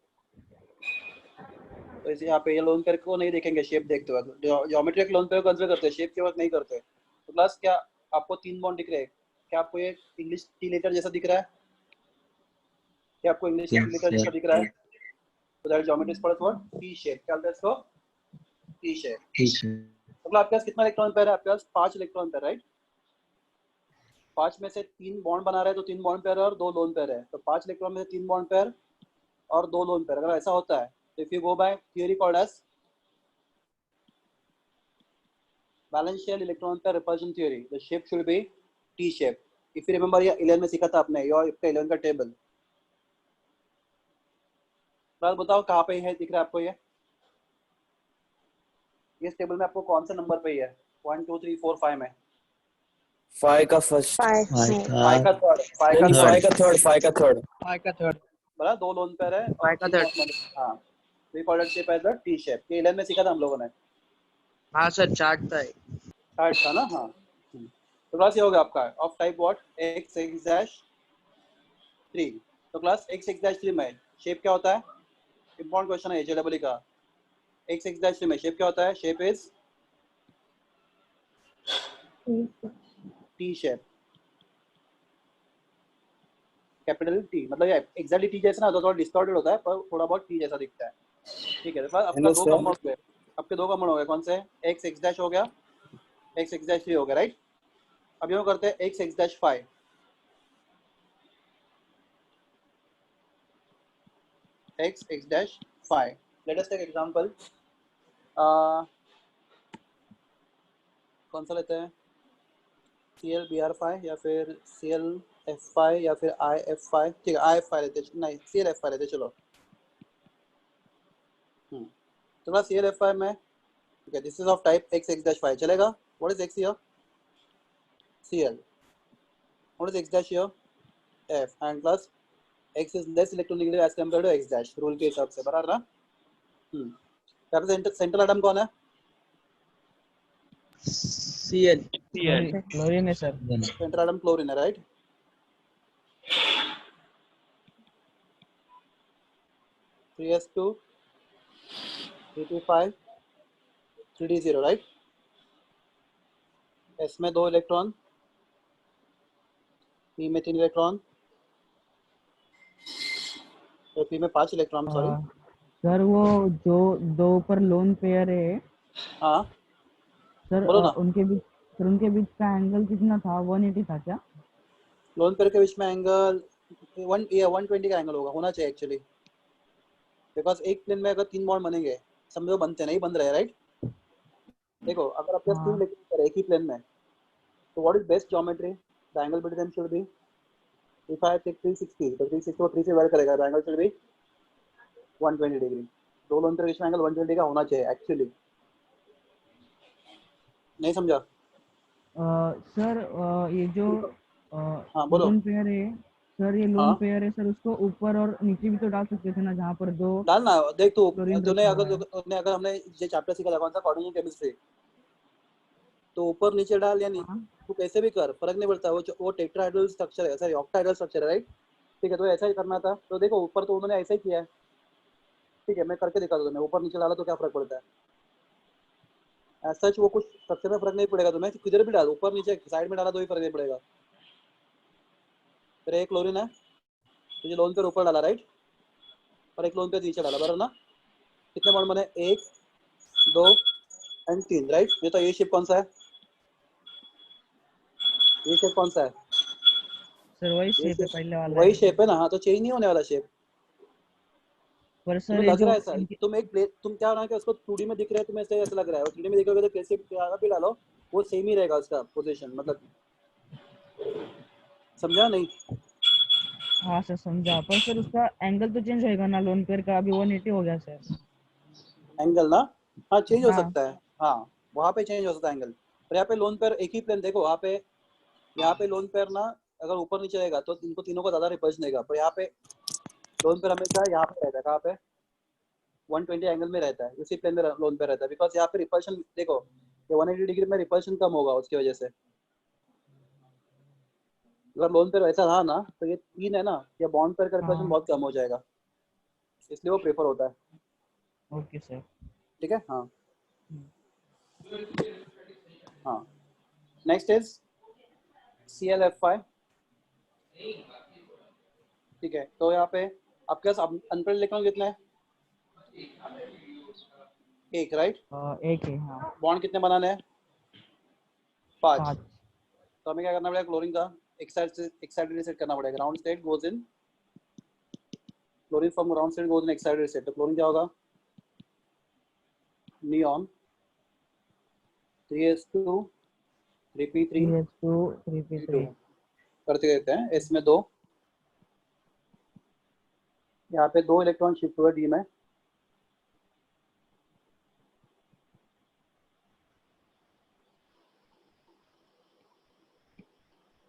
तो इसे यहाँ पे ये लोन पेयर को नहीं देखेंगे शेप देखते वक्त, ज्योमेट्रिक लोन पेयर कंसीडर करते हैं, शेप के वक्त नहीं करते। तो प्लस क्या आपको 3 बॉन्ड दिख रहे हैं? क्या आपको ये इंग्लिश टी लेटर जैसा दिख रहा है? क्या आपको इंग्लिश टी लेटर जैसा दिख रहा है? तो that geometry is called what? T shape. क्या बोलते हैं इसको? T shape. मतलब आपके पास कितना इलेक्ट्रॉन पेयर है? आपके पास 5 इलेक्ट्रॉन पेयर, राइट? 5 में से 3 बॉन्ड बना रहे हैं तो 3 बॉन्ड पेयर और 2 लोन पेयर है। तो 5 इलेक्ट्रॉन में से 3 बॉन्ड पेयर और 2 लोन पेयर, अगर ऐसा होता है तो if you go by theory called as valence shell electron pair repulsion theory, the shape should be T shape. If you remember ये 11 में सीखा था आपने, ये आपका 11 का टेबल। तो बताओ कहाँ पे है, दिख रहा है आपको ये? इस टेबल में आपको कौन से नंबर पे ही है? 1 2 3 4 5 में 5 का फर्स्ट, 5 का थर्ड, 5 का 5 का थर्ड, 5 का थर्ड, 5 का थर्ड, बड़ा 2 लोन पेयर है और 5 का 3 थर्ड। बॉन्ड, हाँ। We called it shape as the T shape. ये 11 में सीखा था हम लोगों ने, हाँ सर चार्ट था ये। चार्ट था ना, हाँ। तो क्लास ये होगा आपका ऑफ टाइप व्हाट? x(3). तो क्लास x(3) में शेप क्या होता है? इंपॉर्टेंट क्वेश्चन है जेडब्ल्यू का। x(3) में शेप क्या होता है? Shape is T shape, capital T. मतलब ये एग्जैक्टली टी जैसा ना, तो थोड़ा डिस्टॉर्टेड होता है पर थोड़ा बहुत टी जैसा दिखता है। ठीक है, तो आपका 2 कॉमन हो गए, आपके 2 कॉमन हो गए। कौन से? x(x) हो गया, x(3) हो गया, राइट? अब ये करते हैं x(5). x(5). Let us take example. कौन सा लेते हैं? ClBr5 या फिर ClF5 या फिर IF5? ठीक है, IF5 लेते हैं, नहीं ClF5 लेते हैं, चलो। तो ना ClF5 में, ठीक है, this is of type x(5) चलेगा। What is x here? Cl. What is x dash here? F. And plus x is less electronegative as compared to x dash, rule के हिसाब से, बराबर ना? यहाँ पे सेंट्रल एटम कौन है? Cl क्लोरीन है सर। सेंट्रल एटम क्लोरीन है, right? (3s2) 3p5 3d0, right? S में 2 इलेक्ट्रॉन, P में 3 इलेक्ट्रॉन, तो P में 5 इलेक्ट्रॉन, सॉरी। सर वो जो 2 ऊपर लोन पेयर है हाँ सर, बोलो ना। उनके बीच का एंगल कितना था? 180 था क्या? लोन पेयर के बीच में एंगल 120 का एंगल होना चाहिए एक्चुअली, बिकॉज एक प्लेन में अगर 3 बॉन्ड बनेंगे, समझो बनते नहीं बन रहे, राइट? देखो अगर आपके पास 3 इलेक्ट्रॉन एक ही प्लेन में, तो what is best geometry? The angle between them should be, if I take 360, तो 360 को 3 से डिवाइड करेगा, the angle should be 120 degree. दो लोन पेयर के बीच में एंगल 120 का होना चाहिए एक्चुअली। नहीं समझा? सर ये जो हाँ बोलो। लोन पेयर है सर, ये लोन हाँ पेयर है सर, उसको ऊपर और नीचे भी तो डाल सकते थे ना, जहाँ पर 2 डालना। देख तू, क्लोरीन तूने रखा हुआ है। अगर हमने ये चैप्टर सीखा था कौन सा? Quantum chemistry. तो ऊपर नीचे डाल या नहीं, तू कैसे भी कर, फर्क नहीं पड़ता। वो टेट्राहेड्रल स्ट्रक्चर है, सॉरी ऑक्टाहेड्रल स्ट्रक्चर है, राइट? ठीक है, तो ऐसा ही करना था। तो देखो ऊपर तो उन्होंने ऐसा ही किया है, ठीक है, मैं करके दिखा दूँ तुम्हें। ऊपर नीचे डाला तो क्या फर्क पड़ता है? सच वो कुछ स्ट्रक्चर में फर्क नहीं पड़ेगा तुम्हें, किधर भी डाल, ऊपर नीचे साइड में डाला तो भी फर्क नहीं पड़ेगा। फिर एक क्लोरीन है, तो ये लोन पेयर ऊपर डाला, राइट? और एक लोन पेयर नीचे डाला, बराबर ना? कितने बॉन्ड बने? 1 2 और 3, राइट? ये तो ये शेप कौन सा है? ये शेप कौन सा है? सर वही शेप है पहले वाला। वही शेप है ना, हाँ। तो चेंज नहीं होने वाला शेप। पर सर तुम्हें ये लग जो रहा है ऐसा, तुम एक प्लेट, तुम क्या ना कि उसको 2D में दिख रहा है, तुम्हें ऐसा लग रहा है। 3D में देखोगे तो कैसे भी डालो वो सेम ही रहेगा उसका पोजीशन, मतलब समझा नहीं? हाँ सर समझा, पर सर उसका एंगल तो चेंज होएगा ना लोन पेयर का? अभी 180 हो गया सर। एंगल ना, हाँ चेंज हो हाँ। सकता है, हाँ वहाँ पे चेंज हो सकता है एंगल, पर यहाँ पे लोन पेयर एक ही प्लेन देखो, यहाँ पे लोन पेयर ना अगर ऊपर नीचे रहेगा तो इनको तीनों को ज्यादा रिपल्शन देगा, पर यहाँ पे लोन पेयर हमेशा यहाँ पे रहता है, कहाँ पे 120 एंगल में रहता है, उसी प्लेन में लोन पेयर रहता है, बिकॉज यहाँ पे रिपल्शन देखो ये 180 डिग्री में रिपल्शन कम होगा उसकी वजह से। अगर लोन पेयर ऐसा रहा ना तो ये 3 है ना, या बॉन्ड पेयर का रिपल्शन हाँ। बहुत कम हो जाएगा, इसलिए वो प्रेफर होता है। Okay sir. ठीक है, हाँ हाँ। Next is ClF5। ठीक है, तो यहाँ पे आपके पास अनपेयर्ड इलेक्ट्रॉन कितने हैं? एक, राइट। एक है, हाँ। बॉन्ड कितने बनाने हैं? 5। 5। तो हमें क्या करना पड़ेगा, क्लोरीन का एक साइड रीसेट करना पड़ेगा, ground state goes in, chlorine from ground state goes in एक साइड रीसेट, तो क्लोरीन क्या होगा, neon 3s2 3p3 3s2 3p3। करते देते हैं, इसमें 2, यहाँ पे 2 इलेक्ट्रॉन शिफ्ट हुए डी में,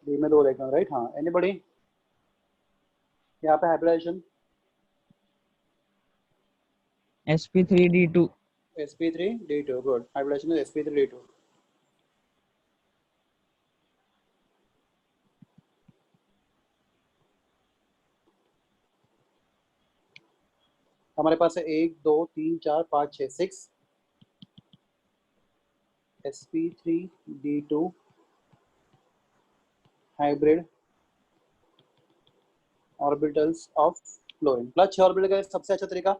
डी में 2 इलेक्ट्रॉन, राइट। हाँ, एनीबॉडी यहाँ पे hybridisation sp3d2। sp3d2, good, hybridisation में sp3d2। हमारे पास है 1 2 3 4 5 6 6 sp3d2 hybrid orbitals of fluorine, plus 6 orbital का सबसे अच्छा तरीका,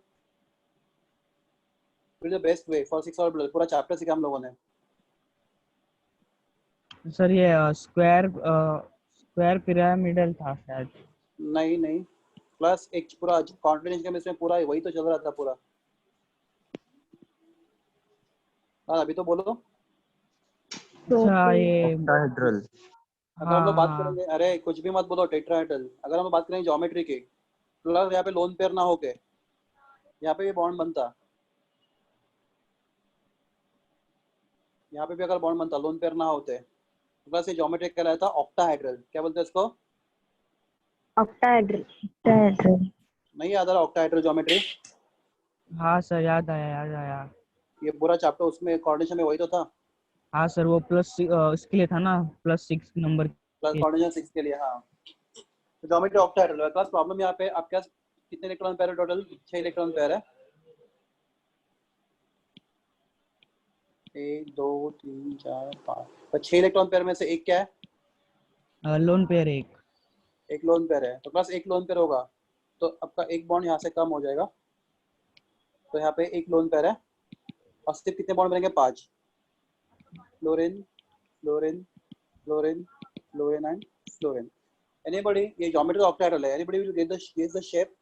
the best way for 6 orbital, पूरा चैप्टर सीखा हम लोगों ने। सर ये स्क्वायर पिरामिडल था शायद। नहीं नहीं, प्लस एक पूरा कॉन्फिडेंस का इसमें पूरा वही तो चल रहा था पूरा। हाँ अभी तो बोलो। अच्छा ये ऑक्टाहेड्रल। अगर हम लोग बात हाँ। करेंगे, अरे कुछ भी मत बोलो, टेट्राहेड्रल, अगर हम बात करेंगे ज्योमेट्री की, प्लस यहाँ पे लोन पेयर ना होके यहाँ पे भी बॉन्ड बनता, यहाँ पे भी अगर बॉन्ड बनता लोन पेयर ना होते, प्लस ये ज्योमेट्री कहलाता ऑक्टाहेड्रल, क्या बोलते हैं इसको? ऑक्टाहेड्रल। नहीं याद आ रहा ऑक्टाहेड्रल ज्योमेट्री? हाँ सर, याद आया। ये पूरा चैप्टर उसमें कोऑर्डिनेशन में वही तो था, हाँ सर, वो प्लस इसके लिए था ना, +6 नंबर। प्लस कोऑर्डिनेशन 6 के लिए। हाँ, तो ज्योमेट्री ऑक्टाहेड्रल है। प्लस प्रॉब्लम यहाँ पे आपके पास कितने इलेक्ट्रॉन पेयर है टोटल? 6 इलेक्ट्रॉन पेयर है, 1 2 3 4 5, तो 6 इलेक्ट्रॉन पेयर में से एक क्या है? लोन पेयर एक लोन पेयर है, तो प्लस एक लोन पेयर होगा तो आपका एक बॉन्ड यहाँ से कम हो जाएगा, तो यहाँ पे एक लोन पेयर है और सिर्फ कितने बॉन्ड बनेंगे? 5, fluorine fluorine fluorine fluorine and fluorine. Anybody, ये ज्योमेट्री ऑक्टाहेड्रल है, anybody will guess the shape,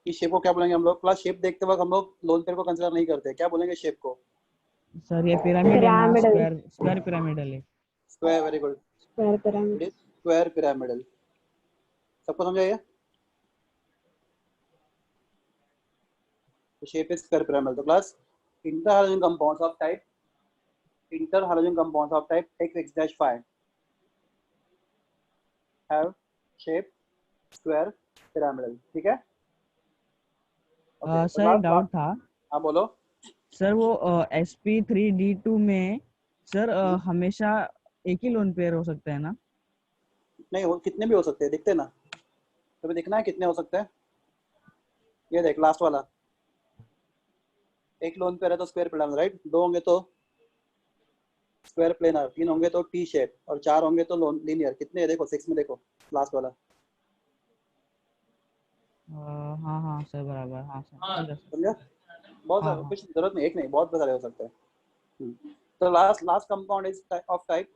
इस शेप को क्या बोलेंगे हम लोग? प्लस शेप देखते वक्त हम लोग लोन पेयर को कंसीडर नहीं करते, क्या बोलेंगे शेप को? सर ये पिरामिड है ना, पिरामिडल। स्क्वायर पिरामिडल है। Square, very good, square pyramid. Square pyramidal. सबको समझ आइए? The shape is square pyramidal. The class interhalogen compounds of type XX-5 have shape square pyramidal. ठीक है? Okay, सर एक डाउट था। हाँ बोलो। सर वो sp3d2 में सर हमेशा एक ही लोन पेयर हो सकता है ना? नहीं, वो कितने भी हो सकते हैं, दिखते ना, तुम्हें दिखना है कितने हो सकते हैं? ये देख लास्ट वाला, एक लोन पेयर है तो स्क्वायर पिरामिडल, राइट। 2 होंगे तो स्क्वायर प्लेनर, 3 होंगे तो टी शेप और 4 होंगे तो लीनियर। कितने है देखो, 6 में देखो लास्ट वाला। हाँ सर, बराबर। हाँ सर, समझा? बहुत हाँ, सारे, हाँ। कुछ जरूरत नहीं, एक नहीं, बहुत सारे हो सकते हैं। तो last compound is of type,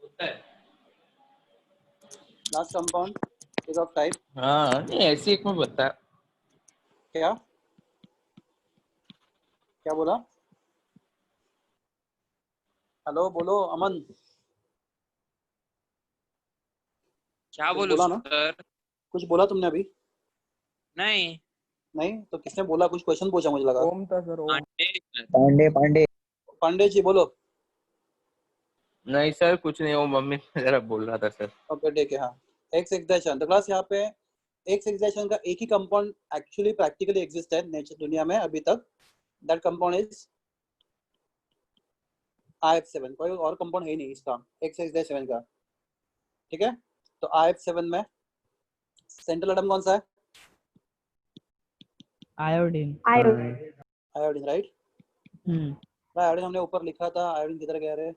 last compound is of type हाँ नहीं ऐसे एक में बता। क्या क्या बोला? हेलो बोलो अमन, क्या कुछ बोलूं बोला ना? सर? कुछ बोला तुमने अभी? नहीं। नहीं तो किसने बोला, कुछ क्वेश्चन पूछा मुझे लगा। ओम था सर, ओम। पांडे पांडे जी बोलो। नहीं सर कुछ नहीं, वो मम्मी जरा बोल रहा था सर। ओके ठीक है, हाँ। एक्स एक्सडेशन, तो क्लास यहाँ पे एक्स एक्सडेशन का एक ही कंपाउंड एक्चुअली प्रैक्टिकली एग्जिस्ट है नेचर दुनिया में अभी तक, दैट कंपाउंड इज IF7। कोई और कंपाउंड है ही नहीं इसका एक्स एक्सडेशन का, ठीक है। तो IF7 में सेंट्रल एटम कौन सा है? आयोडीन। Iodine, right. आयोडीन हमने ऊपर लिखा था, आयोडीन किधर गया रे,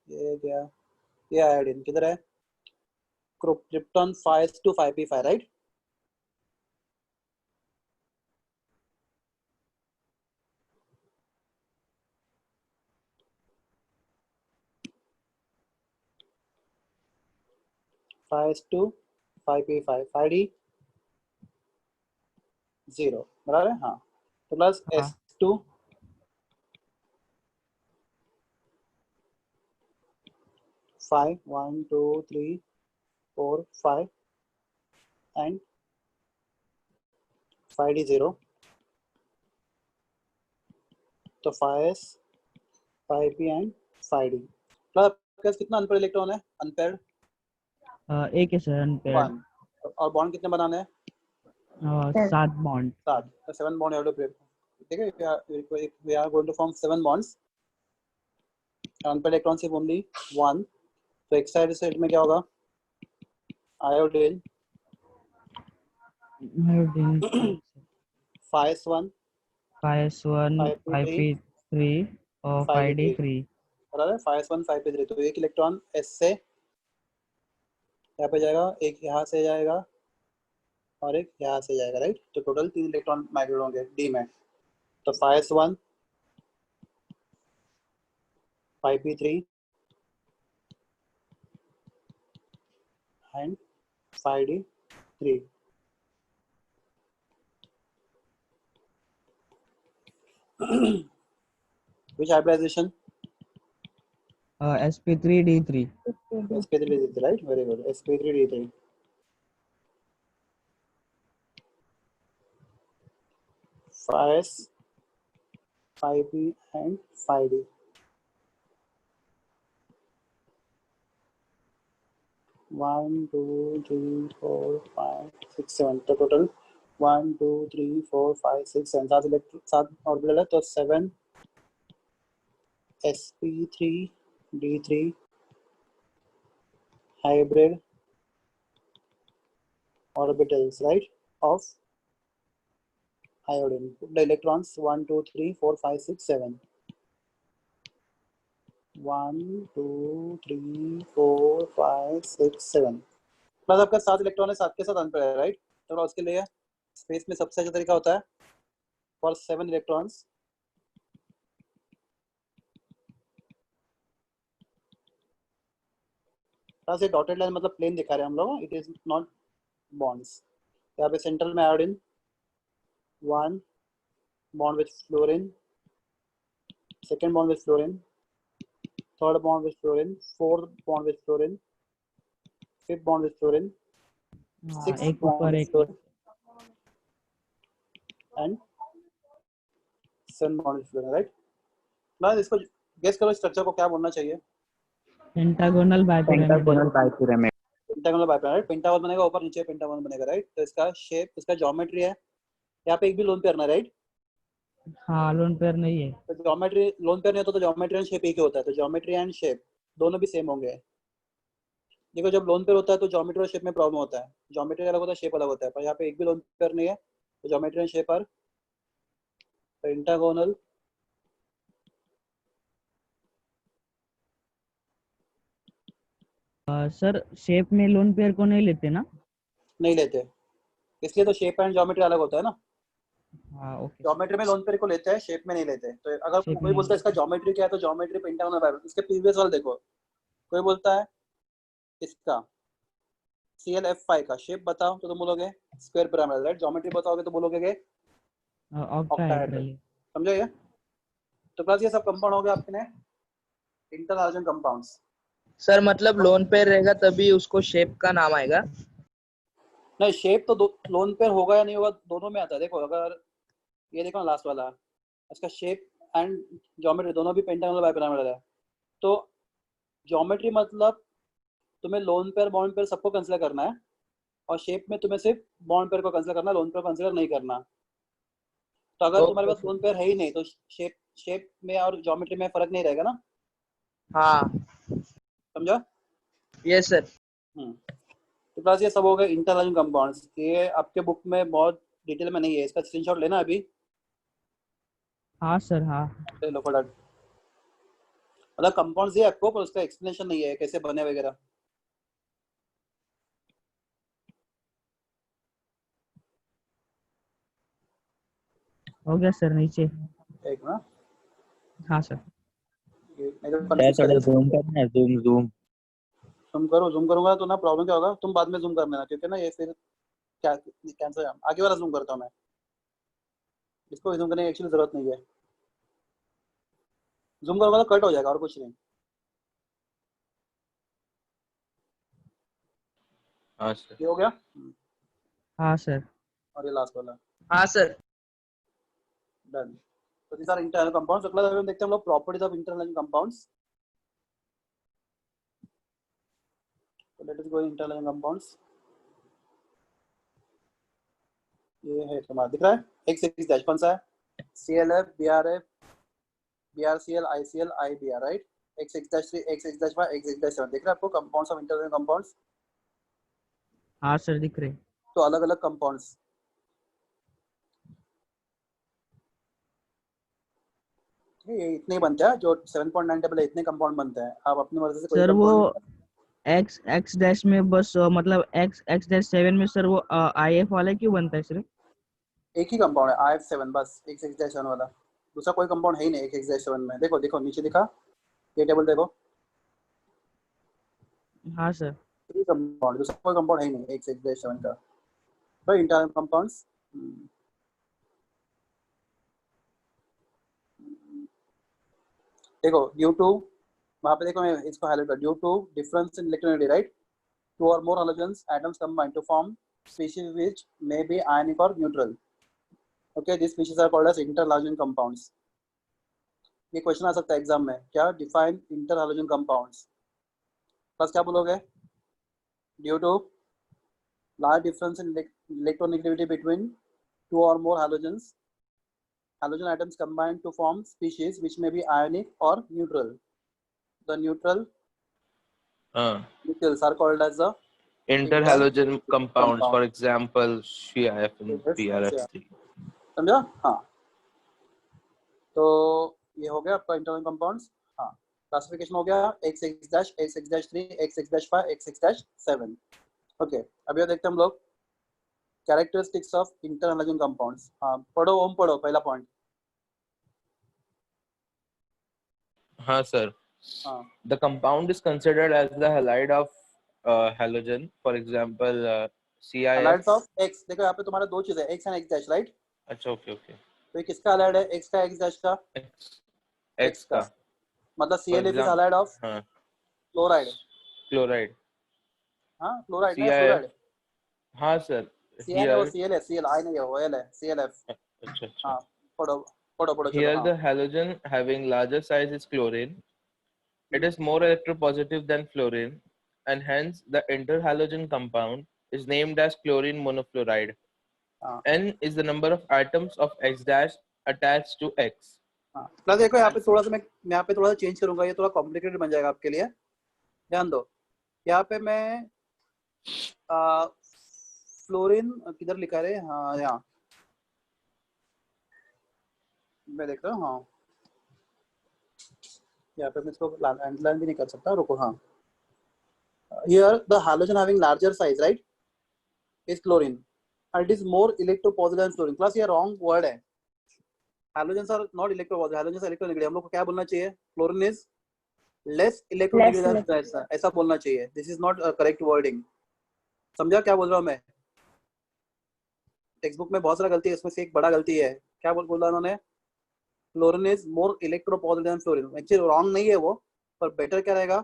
ये गया, ये आयोडीन किधर है, krypton 5s2 5p5, right. Five to 5p5 5d 0 बराबर है, हाँ। तो प्लस हाँ। S2 5 1 2 3 4 5 and 5d 0, तो 5s 5p and 5d plus कितना अनपेयर्ड इलेक्ट्रॉन है? अनपेयर्ड एक है सर, अनपेयर्ड। 1, और बॉन्ड कितने बनाने हैं? 7 बॉन्ड। 7, तो 7 बॉन्ड हैव टू, ठीक है। We are going to form 7 bonds, unpaired electron सिर्फ ओनली 1, तो एक्साइड स्टेट में क्या होगा? Iodine iodine 5s1 5s1 5p3 5p3 और 5d3। बराबर है, 5s1 5p3। तो एक इलेक्ट्रॉन S से यहाँ पे जाएगा, एक यहाँ से जाएगा और एक यहाँ से जाएगा, राइट। तो टोटल 3 इलेक्ट्रॉन माइग्रेट होंगे डी में। तो 5s1 5p3 and 5d3। Which hybridization? sp3d3। sp3d3, right? Very good. sp3d3 5s 5p and 5d। 1 2 3 4 5 6 7, तो टोटल 1 2 3 4 5 6 7 7 इलेक्ट्रॉन, 7 ऑर्बिटल है, तो 7 sp3d3 hybrid orbitals, right, of iodine. Put the electrons 1 2 3 4 5 6 7, 1 2 3 4 5 6 7, plus आपका 7 electron है, 7 के साथ unpair है, right. तो उसके लिए स्पेस में सबसे अच्छा तरीका होता है फॉर 7 इलेक्ट्रॉन्स, से डॉटेड लाइन मतलब प्लेन दिखा रहे हैं हम लोग, इट इज नॉट बॉन्ड्स। यहाँ पे सेंट्रल में iodine 1 bond with fluorine, second bond with fluorine, third bond with fluorine, fourth bond with fluorine, fifth bond with fluorine, sixth एक बॉन्ड ऊपर विथ एक। Fluorine and seven bond with fluorine, right. बस इसको guess करो structure को क्या बोलना चाहिए? Pentagonal bipyramidal. पेंटागोनल बाइपिरामिड, पेंटागोन बनेगा ऊपर नीचे पेंटागोन बनेगा, राइट। तो इसका शेप, इसका ज्योमेट्री है, यहाँ पे एक भी लोन पेयर ना, राइट। हाँ, लोन पेयर नहीं है। तो ज्योमेट्री लोन पेयर नहीं होता तो ज्योमेट्री एंड शेप एक ही होता है, तो ज्योमेट्री एंड शेप दोनों भी सेम होंगे। देखो जब लोन पेयर होता है तो ज्योमेट्री और शेप में प्रॉब्लम होता है, ज्योमेट्री अलग होता है, शेप अलग होता है, पर यहाँ पे एक भी लोन पेयर नहीं है, तो geometry and shape are pentagonal सर शेप में लोन पेयर को नहीं लेते ना? नहीं लेते, इसलिए तो शेप एंड ज्योमेट्री अलग होता है ना। हाँ ओके। ज्योमेट्री में लोन पेयर को लेते हैं, शेप में नहीं लेते। तो अगर शेप कोई में बोलता है इसका ज्योमेट्री क्या है, तो ज्योमेट्री पेंटागोनल बाइपिरामिड। इसके प्रीवियस वाला देखो, कोई बोलता है इसका ClF5 का शेप बताओ तो तुम बोलोगे स्क्वायर पिरामिड, राइट। ज्योमेट्री बताओगे तो बोलोगे ऑक्टाहेड्रल, समझे ये? तो प्लस ये सब कंपाउंड हो गया आपके इंटर हाइड्रोजन कंपाउंड्स। सर मतलब लोन पेयर रहेगा तभी उसको शेप का नाम आएगा। नहीं शेप तो लोन पेयर होगा या नहीं होगा दोनों में आता है। देखो अगर ये देखो ना लास्ट वाला, इसका शेप एंड ज्योमेट्री दोनों भी पेंटागोनल बाइपिरामिडल है। तो ज्योमेट्री मतलब तुम्हें लोन पेयर बॉन्ड पेयर सबको कंसीडर करना है, और शेप में तुम्हें सिर्फ बॉन्ड पेयर को कंसीडर करना है, लोन पेयर कंसीडर नहीं करना। तो अगर Okay, तुम्हारे पास sir. लोन पेयर है ही नहीं तो शेप में और ज्योमेट्री में फर्क नहीं रहेगा ना, हाँ समझा? Yes sir. तो प्लस ये सब हो गए इंटरलाइन कंपाउंड्स। ये आपके बुक में बहुत डिटेल में नहीं है, इसका स्क्रीनशॉट लेना अभी। हाँ सर हाँ। ले लो फटाफट। मतलब कंपाउंड्स ये आपको, पर उसका एक्सप्लेनेशन नहीं है कैसे बने वगैरह। हो गया सर नीचे। एक ना हाँ सर। नहीं तो सर confuse कर थोड़ा देगा। जूम करना है, जूम जूम। जूम करो, जूम करूंगा तो ना प्रॉब्लम क्या होगा, तुम बाद में जूम कर लेना, क्योंकि ना ये फिर क्या कैंसिल। आगे वाला जूम करता हूँ मैं, इसको जूम करने की एक्चुअली जरूरत नहीं है। जूम करूंगा तो कट हो जाएगा और कुछ नहीं। हाँ सर। ये हो गया। हाँ सर। और ये लास्ट वाला हाँ सर। डन। तो these are internal compounds। अगला देखते हैं हम लोग प्रॉपर्टीज ऑफ इंटरनल कंपाउंड्स। तो लेट अस गो इंटरनल कंपाउंड्स। ये है तुम्हारा दिख रहा है एक से डैश कौन सा है? ClF, BrF, BrCl, ICl, IBr, right? X6-3, X6-5, X6-7 दिख रहा है आपको कंपाउंड्स ऑफ इंटरनल कंपाउंड्स। हाँ सर दिख रहे। तो अलग अलग कंपाउंड्स, ये इतने ही बनते हैं जो 7.9 टेबल है, इतने कंपाउंड बनते हैं। आप अपनी मर्जी से कोई सर वो कंपाउंड। एक्स डैश में बस मतलब एक्स डैश 7 में सर वो IF वाला क्यों बनता है सर? एक ही कंपाउंड है IF7 बस, X6-7 वाला। दूसरा कोई कंपाउंड है ही नहीं X6-7 में। देखो देखो नीचे दिखा, ये टेबल देखो, हाँ सर। थ्री कंपाउंड, दूसरा कोई कंपाउंड है ही नहीं X6-7 का। तो इंटरनल कंपाउंड्स देखो ड्यू टू, वहां पे देखो मैं इसको हाईलाइट कर, due to difference in electronegativity, right? Two or more halogens atoms combine to form species which may be ionic or neutral. Okay, this species are called as interhalogen compounds. ये question आ सकता है exam में, क्या define interhalogen compounds. Plus क्या बोलोगे? Due to large difference in electronegativity between two or more halogens, halogen atoms combine to form species which may be ionic or neutral. The neutral nucleus are called as the Interhalogen compounds, compound. for example, CIF and BRF3. समझा? हाँ, तो ये हो गया आपका internal compounds. हाँ, classification हो गया X6-, X6-3, X6-5, X6-7। Okay, अभी देखते हैं हम लोग कैरेक्टरिस्टिक्स ऑफ इंटरहैलोजन कंपाउंड्स। हाँ पढ़ो ओम, पढ़ो पहला पॉइंट। हाँ sir. The compound is considered as the halide of halogen. For example, CIF. Halides of X, देखो यहाँ पे तुम्हारा दो चीज है, X एंड X-, राइट? अच्छा ओके ओके। तो ये किसका हैलाइड है? X का, X- का? X का। मतलब For ClF is example, halide of हाँ क्लोराइड। chloride. हाँ क्लोराइड ना, CIF. क्लोराइड। हाँ sir. CN है वो, Here. Cl है, Cl I नहीं है वो, L है, ClF। अच्छा अच्छा। हाँ पढ़ो पढ़ो पढ़ो चलो। Here हाँ the halogen having larger size is chlorine. It is more electropositive than fluorine, and hence the interhalogen compound is named as chlorine monofluoride. हाँ N is the number of atoms of X dash attached to X. हाँ plus देखो यहाँ पे थोड़ा सा मैं यहाँ पे थोड़ा सा चेंज करूंगा, ये थोड़ा कॉम्प्लिकेटेड बन जाएगा आपके लिए, ध्यान दो। यहाँ पे मैं फ्लोरीन किधर लिखा है? हाँ यहाँ मैं देख रहा हूँ। हाँ यहाँ पे मैं इसको अंडरलाइन भी नहीं कर सकता, रुको। हाँ, here the halogen having larger size, right, is chlorine, and it is more electropositive than fluorine. Class ये wrong word है, halogens are not electropositive, halogens are electronegative। हम लोग को क्या बोलना चाहिए? Fluorine is less electronegative than, ऐसा बोलना चाहिए। This is not a correct wording। समझा क्या बोल रहा हूँ मैं? टेक्स्ट बुक में बहुत सारा गलती है, इसमें से एक बड़ा गलती है। क्या बोला उन्होंने? Fluorine is more electropositive than fluorine। Actually wrong नहीं है वो, पर बेटर क्या रहेगा?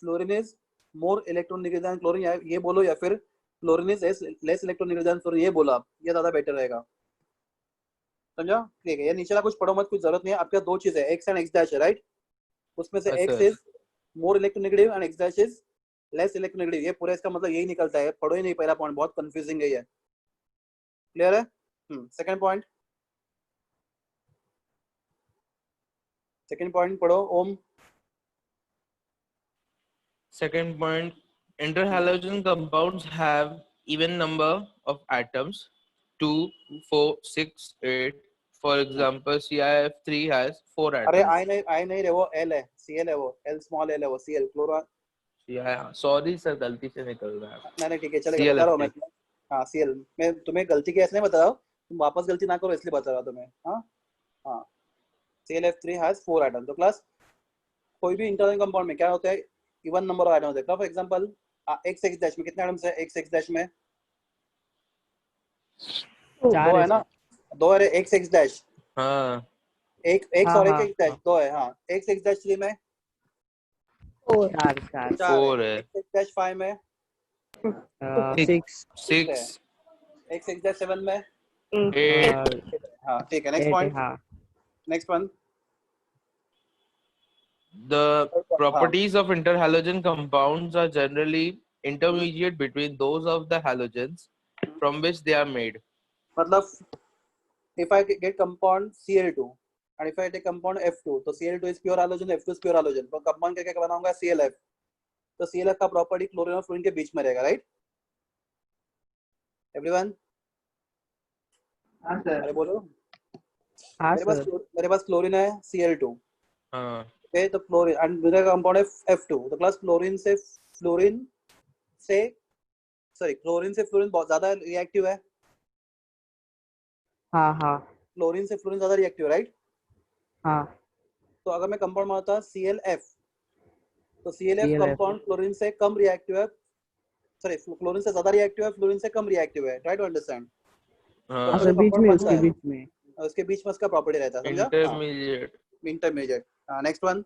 Fluorine is more electronegative than chlorine, ये बोलो, या फिर fluorine is less electronegative than fluorine, ये बोला, ये ज्यादा बेटर रहेगा, समझा? ठीक है, ये नीचे कुछ पढ़ो मत, कुछ जरूरत नहीं है। आपके दो चीज है, एक्स एंड एक्स डैश है, राइट? उसमें से हाँ x sir. Is more electronegative and x dash is less electronegative, ये पूरा इसका मतलब यही निकलता है। पढ़ो ही नहीं पहला पॉइंट, बहुत कंफ्यूजिंग है ये, क्लियर है? सेकंड पॉइंट, सेकंड पॉइंट पढ़ो ओम। Second point, interhalogen compounds have even number of atoms, 2, 4, 6, 8. For example, CIF3 has 4 अरे atoms. आई नहीं रे, वो एल है, सीएल है, वो एल स्मॉल एल है, वो सीएल क्लोरो। सॉरी सर, गलती से निकल रहा है। नहीं ठीक है, चलेगा, बता रहा हूँ मैं। हाँ सीएल, मैं तुम्हें गलती की ऐसे नहीं बता रहा हूँ, तुम वापस गलती ना करो इसलिए बता रहा हूँ तुम्हें। हाँ हाँ, ClF3 हैज 4 एटम। तो क्लास कोई भी इंटरनल कंपाउंड में क्या होता है, इवन नंबर ऑफ एटम्स होते हैं। For example x X dash में कितने एटम्स है? एक्स एक्स डैश में 4 दो है है ना, सर। 2 है एक्स एक्स डैश, हाँ एक एक्स हाँ और एक हाँ एक्स डैश हाँ, 2 है। हाँ, एक्स एक्स डैश 3 में 4 4 4 है, 4 है। एक्स एक्स डैश 5 में 6 6 है, 6 एक्स एक्स डैश 7 में 8 हाँ ठीक है। नेक्स्ट 8 पॉइंट, हाँ। Next one. The हाँ properties of interhalogen compounds are generally intermediate between those of the halogens from which they are made. मतलब if I get compound Cl2 and if I take compound F2, तो Cl2 is pure halogen, F2 is pure halogen, तो compound क्या क्या बनाऊंगा? ClF। तो ClF का property chlorine और fluorine के बीच में रहेगा, राइट एवरीवन? हाँ सर। अरे बोलो। हाँ सर। मेरे पास क्लोरीन है Cl2, हाँ ओके, तो क्लोरीन एंड मेरा कंपाउंड है F2, तो क्लास क्लोरीन से क्लोरीन से फ्लोरीन बहुत ज्यादा रिएक्टिव है, हाँ हाँ क्लोरीन से फ्लोरीन ज्यादा रिएक्टिव है, राइट? हाँ। तो अगर मैं कंपाउंड बनाता ClF, तो ClF ClF कंपाउंड क्लोरीन से कम रिएक्टिव है, सॉरी क्लोरीन से ज्यादा रिएक्टिव है, फ्लोरीन से कम रिएक्टिव है, ट्राई टू अंडरस्टैंड। तो हाँ हाँ आपका सर, जो बीच कंपाउंड में, बनता उसके है बीच में। उसके बीच में उसका प्रॉपर्टी रहता है, समझा? हाँ, intermediate. Intermediate. Next one.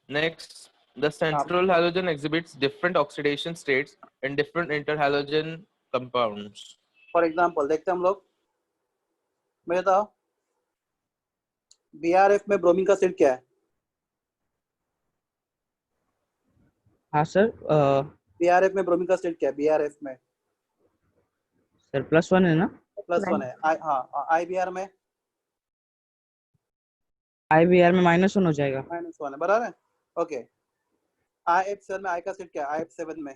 Next, the central halogen exhibits different oxidation states in different interhalogen compounds. For example देखते हैं हम लोग, मैं बताओ BRF में ब्रोमीन का स्टेट क्या है? हाँ सर। BRF में ब्रोमीन का स्टेट क्या है? BRF में सर +1 है ना? +1 है। हाँ, IBR में IBR में -1 हो जाएगा। -1 है, बराबर है, ओके। IF7 में I का स्टेट क्या है? IF7 में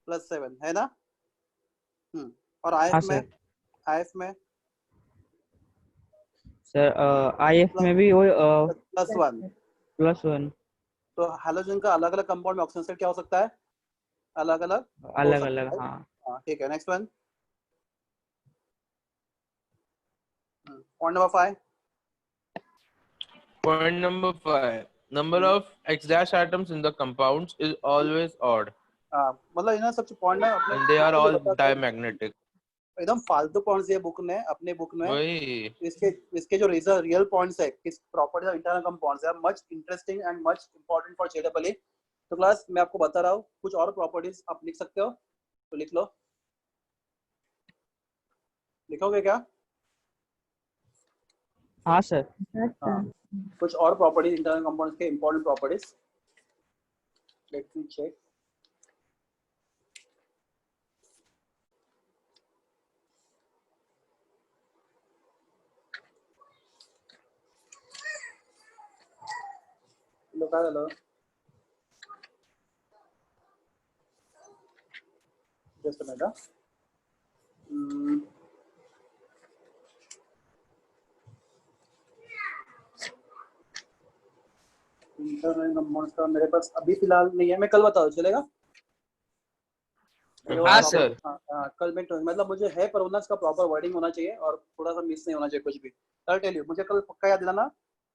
+7 है ना? और हाँ IF में, सर। IF में सर IF में भी वो +1। +1। तो हैलोजन का अलग अलग कंपाउंड में ऑक्सीजन स्टेट क्या हो सकता है? अलग अलग हो अलग सकता अलग है। हाँ। हाँ ठीक है, next one. Point number 5। Point number 5. Number of X dash atoms in the compounds is always odd मतलब ये ना सबसे पॉइंट ना अपने and they are बुक में all बताता है, dimagnetic. एकदम फालतू पॉइंट्स ये बुक ने, अपने बुक में वही इसके जो रियल पॉइंट्स है, किस प्रॉपर्टी ऑफ इंटरनल कंपाउंड्स है, much interesting and much important for JEE। तो क्लास मैं आपको बता रहा हूँ, कुछ और प्रॉपर्टीज आप लिख सकते हो तो लिख लो, लिखोगे क्या? हाँ सर। हाँ, कुछ और प्रॉपर्टीज इंटरनल कंपाउंड्स के important properties, let me check. लो काय झालं? Just a minute. Internal compounds का मेरे पास अभी फिलहाल नहीं है, मैं कल बताऊँ, चलेगा? हाँ सर। कल मैं मतलब मुझे है, पर उसका प्रॉपर वर्डिंग होना चाहिए और थोड़ा सा मिस नहीं होना चाहिए कुछ भी। कल टेल यू, मुझे कल पक्का याद दिलाना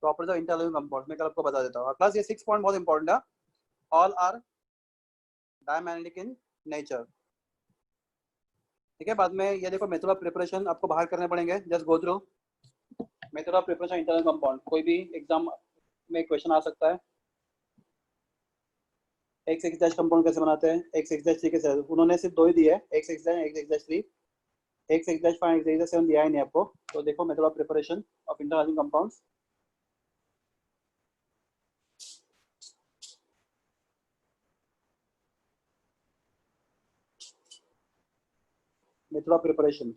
प्रॉपर्टीज ऑफ इंटरनल कंपाउंड्स, मैं कल आपको बता देता हूँ। क्लास ये 6 पॉइंट बहुत इंपॉर्टेंट है। All are diamagnetic in nature, ठीक है? बाद में ये देखो, मेथड ऑफ प्रिपरेशन आपको बाहर करने पड़ेंगे, just go through method of preparation internal compound. कोई भी एग्जाम में क्वेश्चन आ सकता है। एक्स एक्स डैश कंपाउंड कैसे बनाते हैं, एक्स एक्स डैश 3 कैसे, उन्होंने सिर्फ 2 ही दिए है, X X dash 3, X X dash 5, X X dash 7 दिया ही नहीं आपको। तो देखो method of preparation of internal compounds. Method of preparation,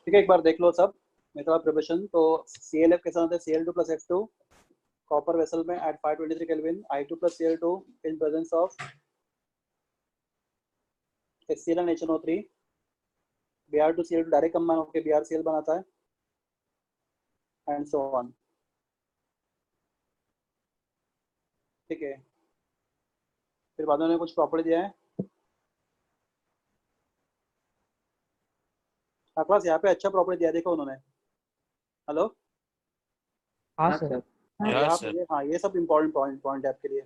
ठीक है, एक बार देख लो सब मेथड ऑफ प्रिपरेशन। तो ClF के साथ है Cl2 plus F2 copper vessel में at 523 kelvin, I2 plus Cl2 in presence of HCl and HNO3, Br2 Cl2 direct combine होकर BrCl बनाता है एंड सो ऑन। ठीक है, फिर बाद में उन्होंने कुछ प्रॉपर्टी दिया है। क्लास यहाँ पे अच्छा प्रॉपर्टी दिया, देखो उन्होंने। हेलो, हाँ सर। यहाँ पे हाँ ये सब इम्पोर्टेंट पॉइंट है आपके लिए।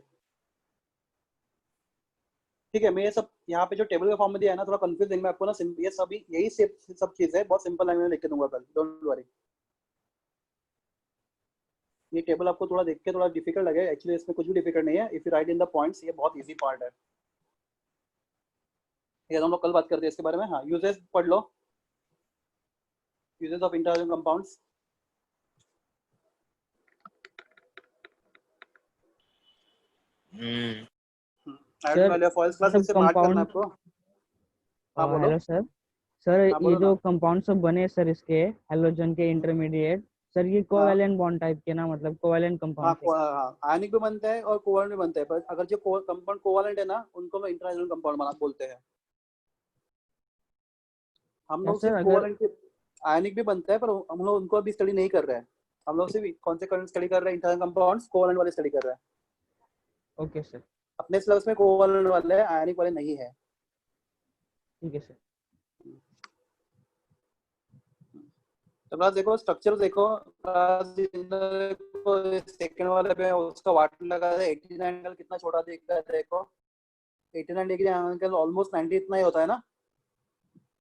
ठीक है, मैं ये सब यहाँ पे जो टेबल का फॉर्म में दिया है ना, थोड़ा कंफ्यूज देंगे आपको ना, ये सभी यही सब चीज़ है, बहुत सिंपल लैंग्वेज में लिख के दूंगा कल, डोंट वरी। ये टेबल आपको थोड़ा देख के थोड़ा डिफिकल्ट लगे, एक्चुअली इसमें कुछ भी डिफिकल्ट नहीं है, if you right in the points, ये बहुत इजी पार्ट है। ये हम लोग कल बात करते हैं इसके बारे में। हाँ, यूजेस पढ़ लो, uses of internal compounds. Sir, वाले फॉइल्स क्लास सब से मार्क करना है compound- आपको। हाँ बोलो। Hello sir. सर हाँ, ये बोलो जो ना। कंपाउंड सब बने सर इसके हेलोजन के इंटरमीडिएट, सर ये कोवेलेंट बॉन्ड टाइप के ना, मतलब कोवेलेंट हाँ, कंपाउंड। आयनिक भी बनता है और कोवलेंट भी बनता है, पर अगर जो कंपाउंड कोवलेंट है ना, उनको हम इंटरनेशनल कंपाउंड बना बोलते हैं। हम लोग सर सिर्फ अगर कोवलेंट के, आयनिक भी बनता है पर हम लोग उनको अभी स्टडी नहीं कर रहे हैं। हम लोग सिर्फ कौन से करंट स्टडी कर रहे हैं, इंटरनल कंपाउंड्स कोवलेंट वाले स्टडी कर रहे हैं। ओके सर, अपने सिलेबस में कोवलेंट वाले है, आयनिक वाले नहीं है। ठीक है सर। तो क्लास देखो, स्ट्रक्चर देखो, सेकंड वाले पे उसका वाटर लगा है, 89 एंगल कितना छोटा दिखता है देखो, 89 डिग्री एंगल ऑलमोस्ट 90 इतना ही होता है ना,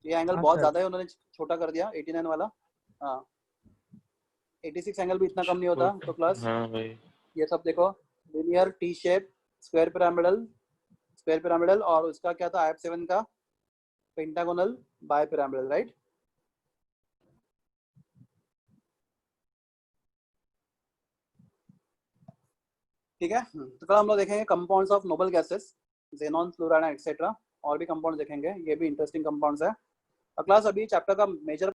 ये एंगल हाँ बहुत सर। ज्यादा है, उन्होंने छोटा कर दिया 89 वाला। हाँ, 86 एंगल भी इतना कम नहीं होता। तो क्लास हाँ भाई, ये सब देखो, linear T shape, square pyramidal, और उसका क्या था IF7 का पेंटागोनल बाय पिरामिडल, राइट। ठीक है, तो कल हम लोग देखेंगे compounds of noble gases, xenon, fluoride etcetera, और भी कंपाउंड्स देखेंगे, ये भी इंटरेस्टिंग कंपाउंड्स है। क्लास अभी चैप्टर का मेजर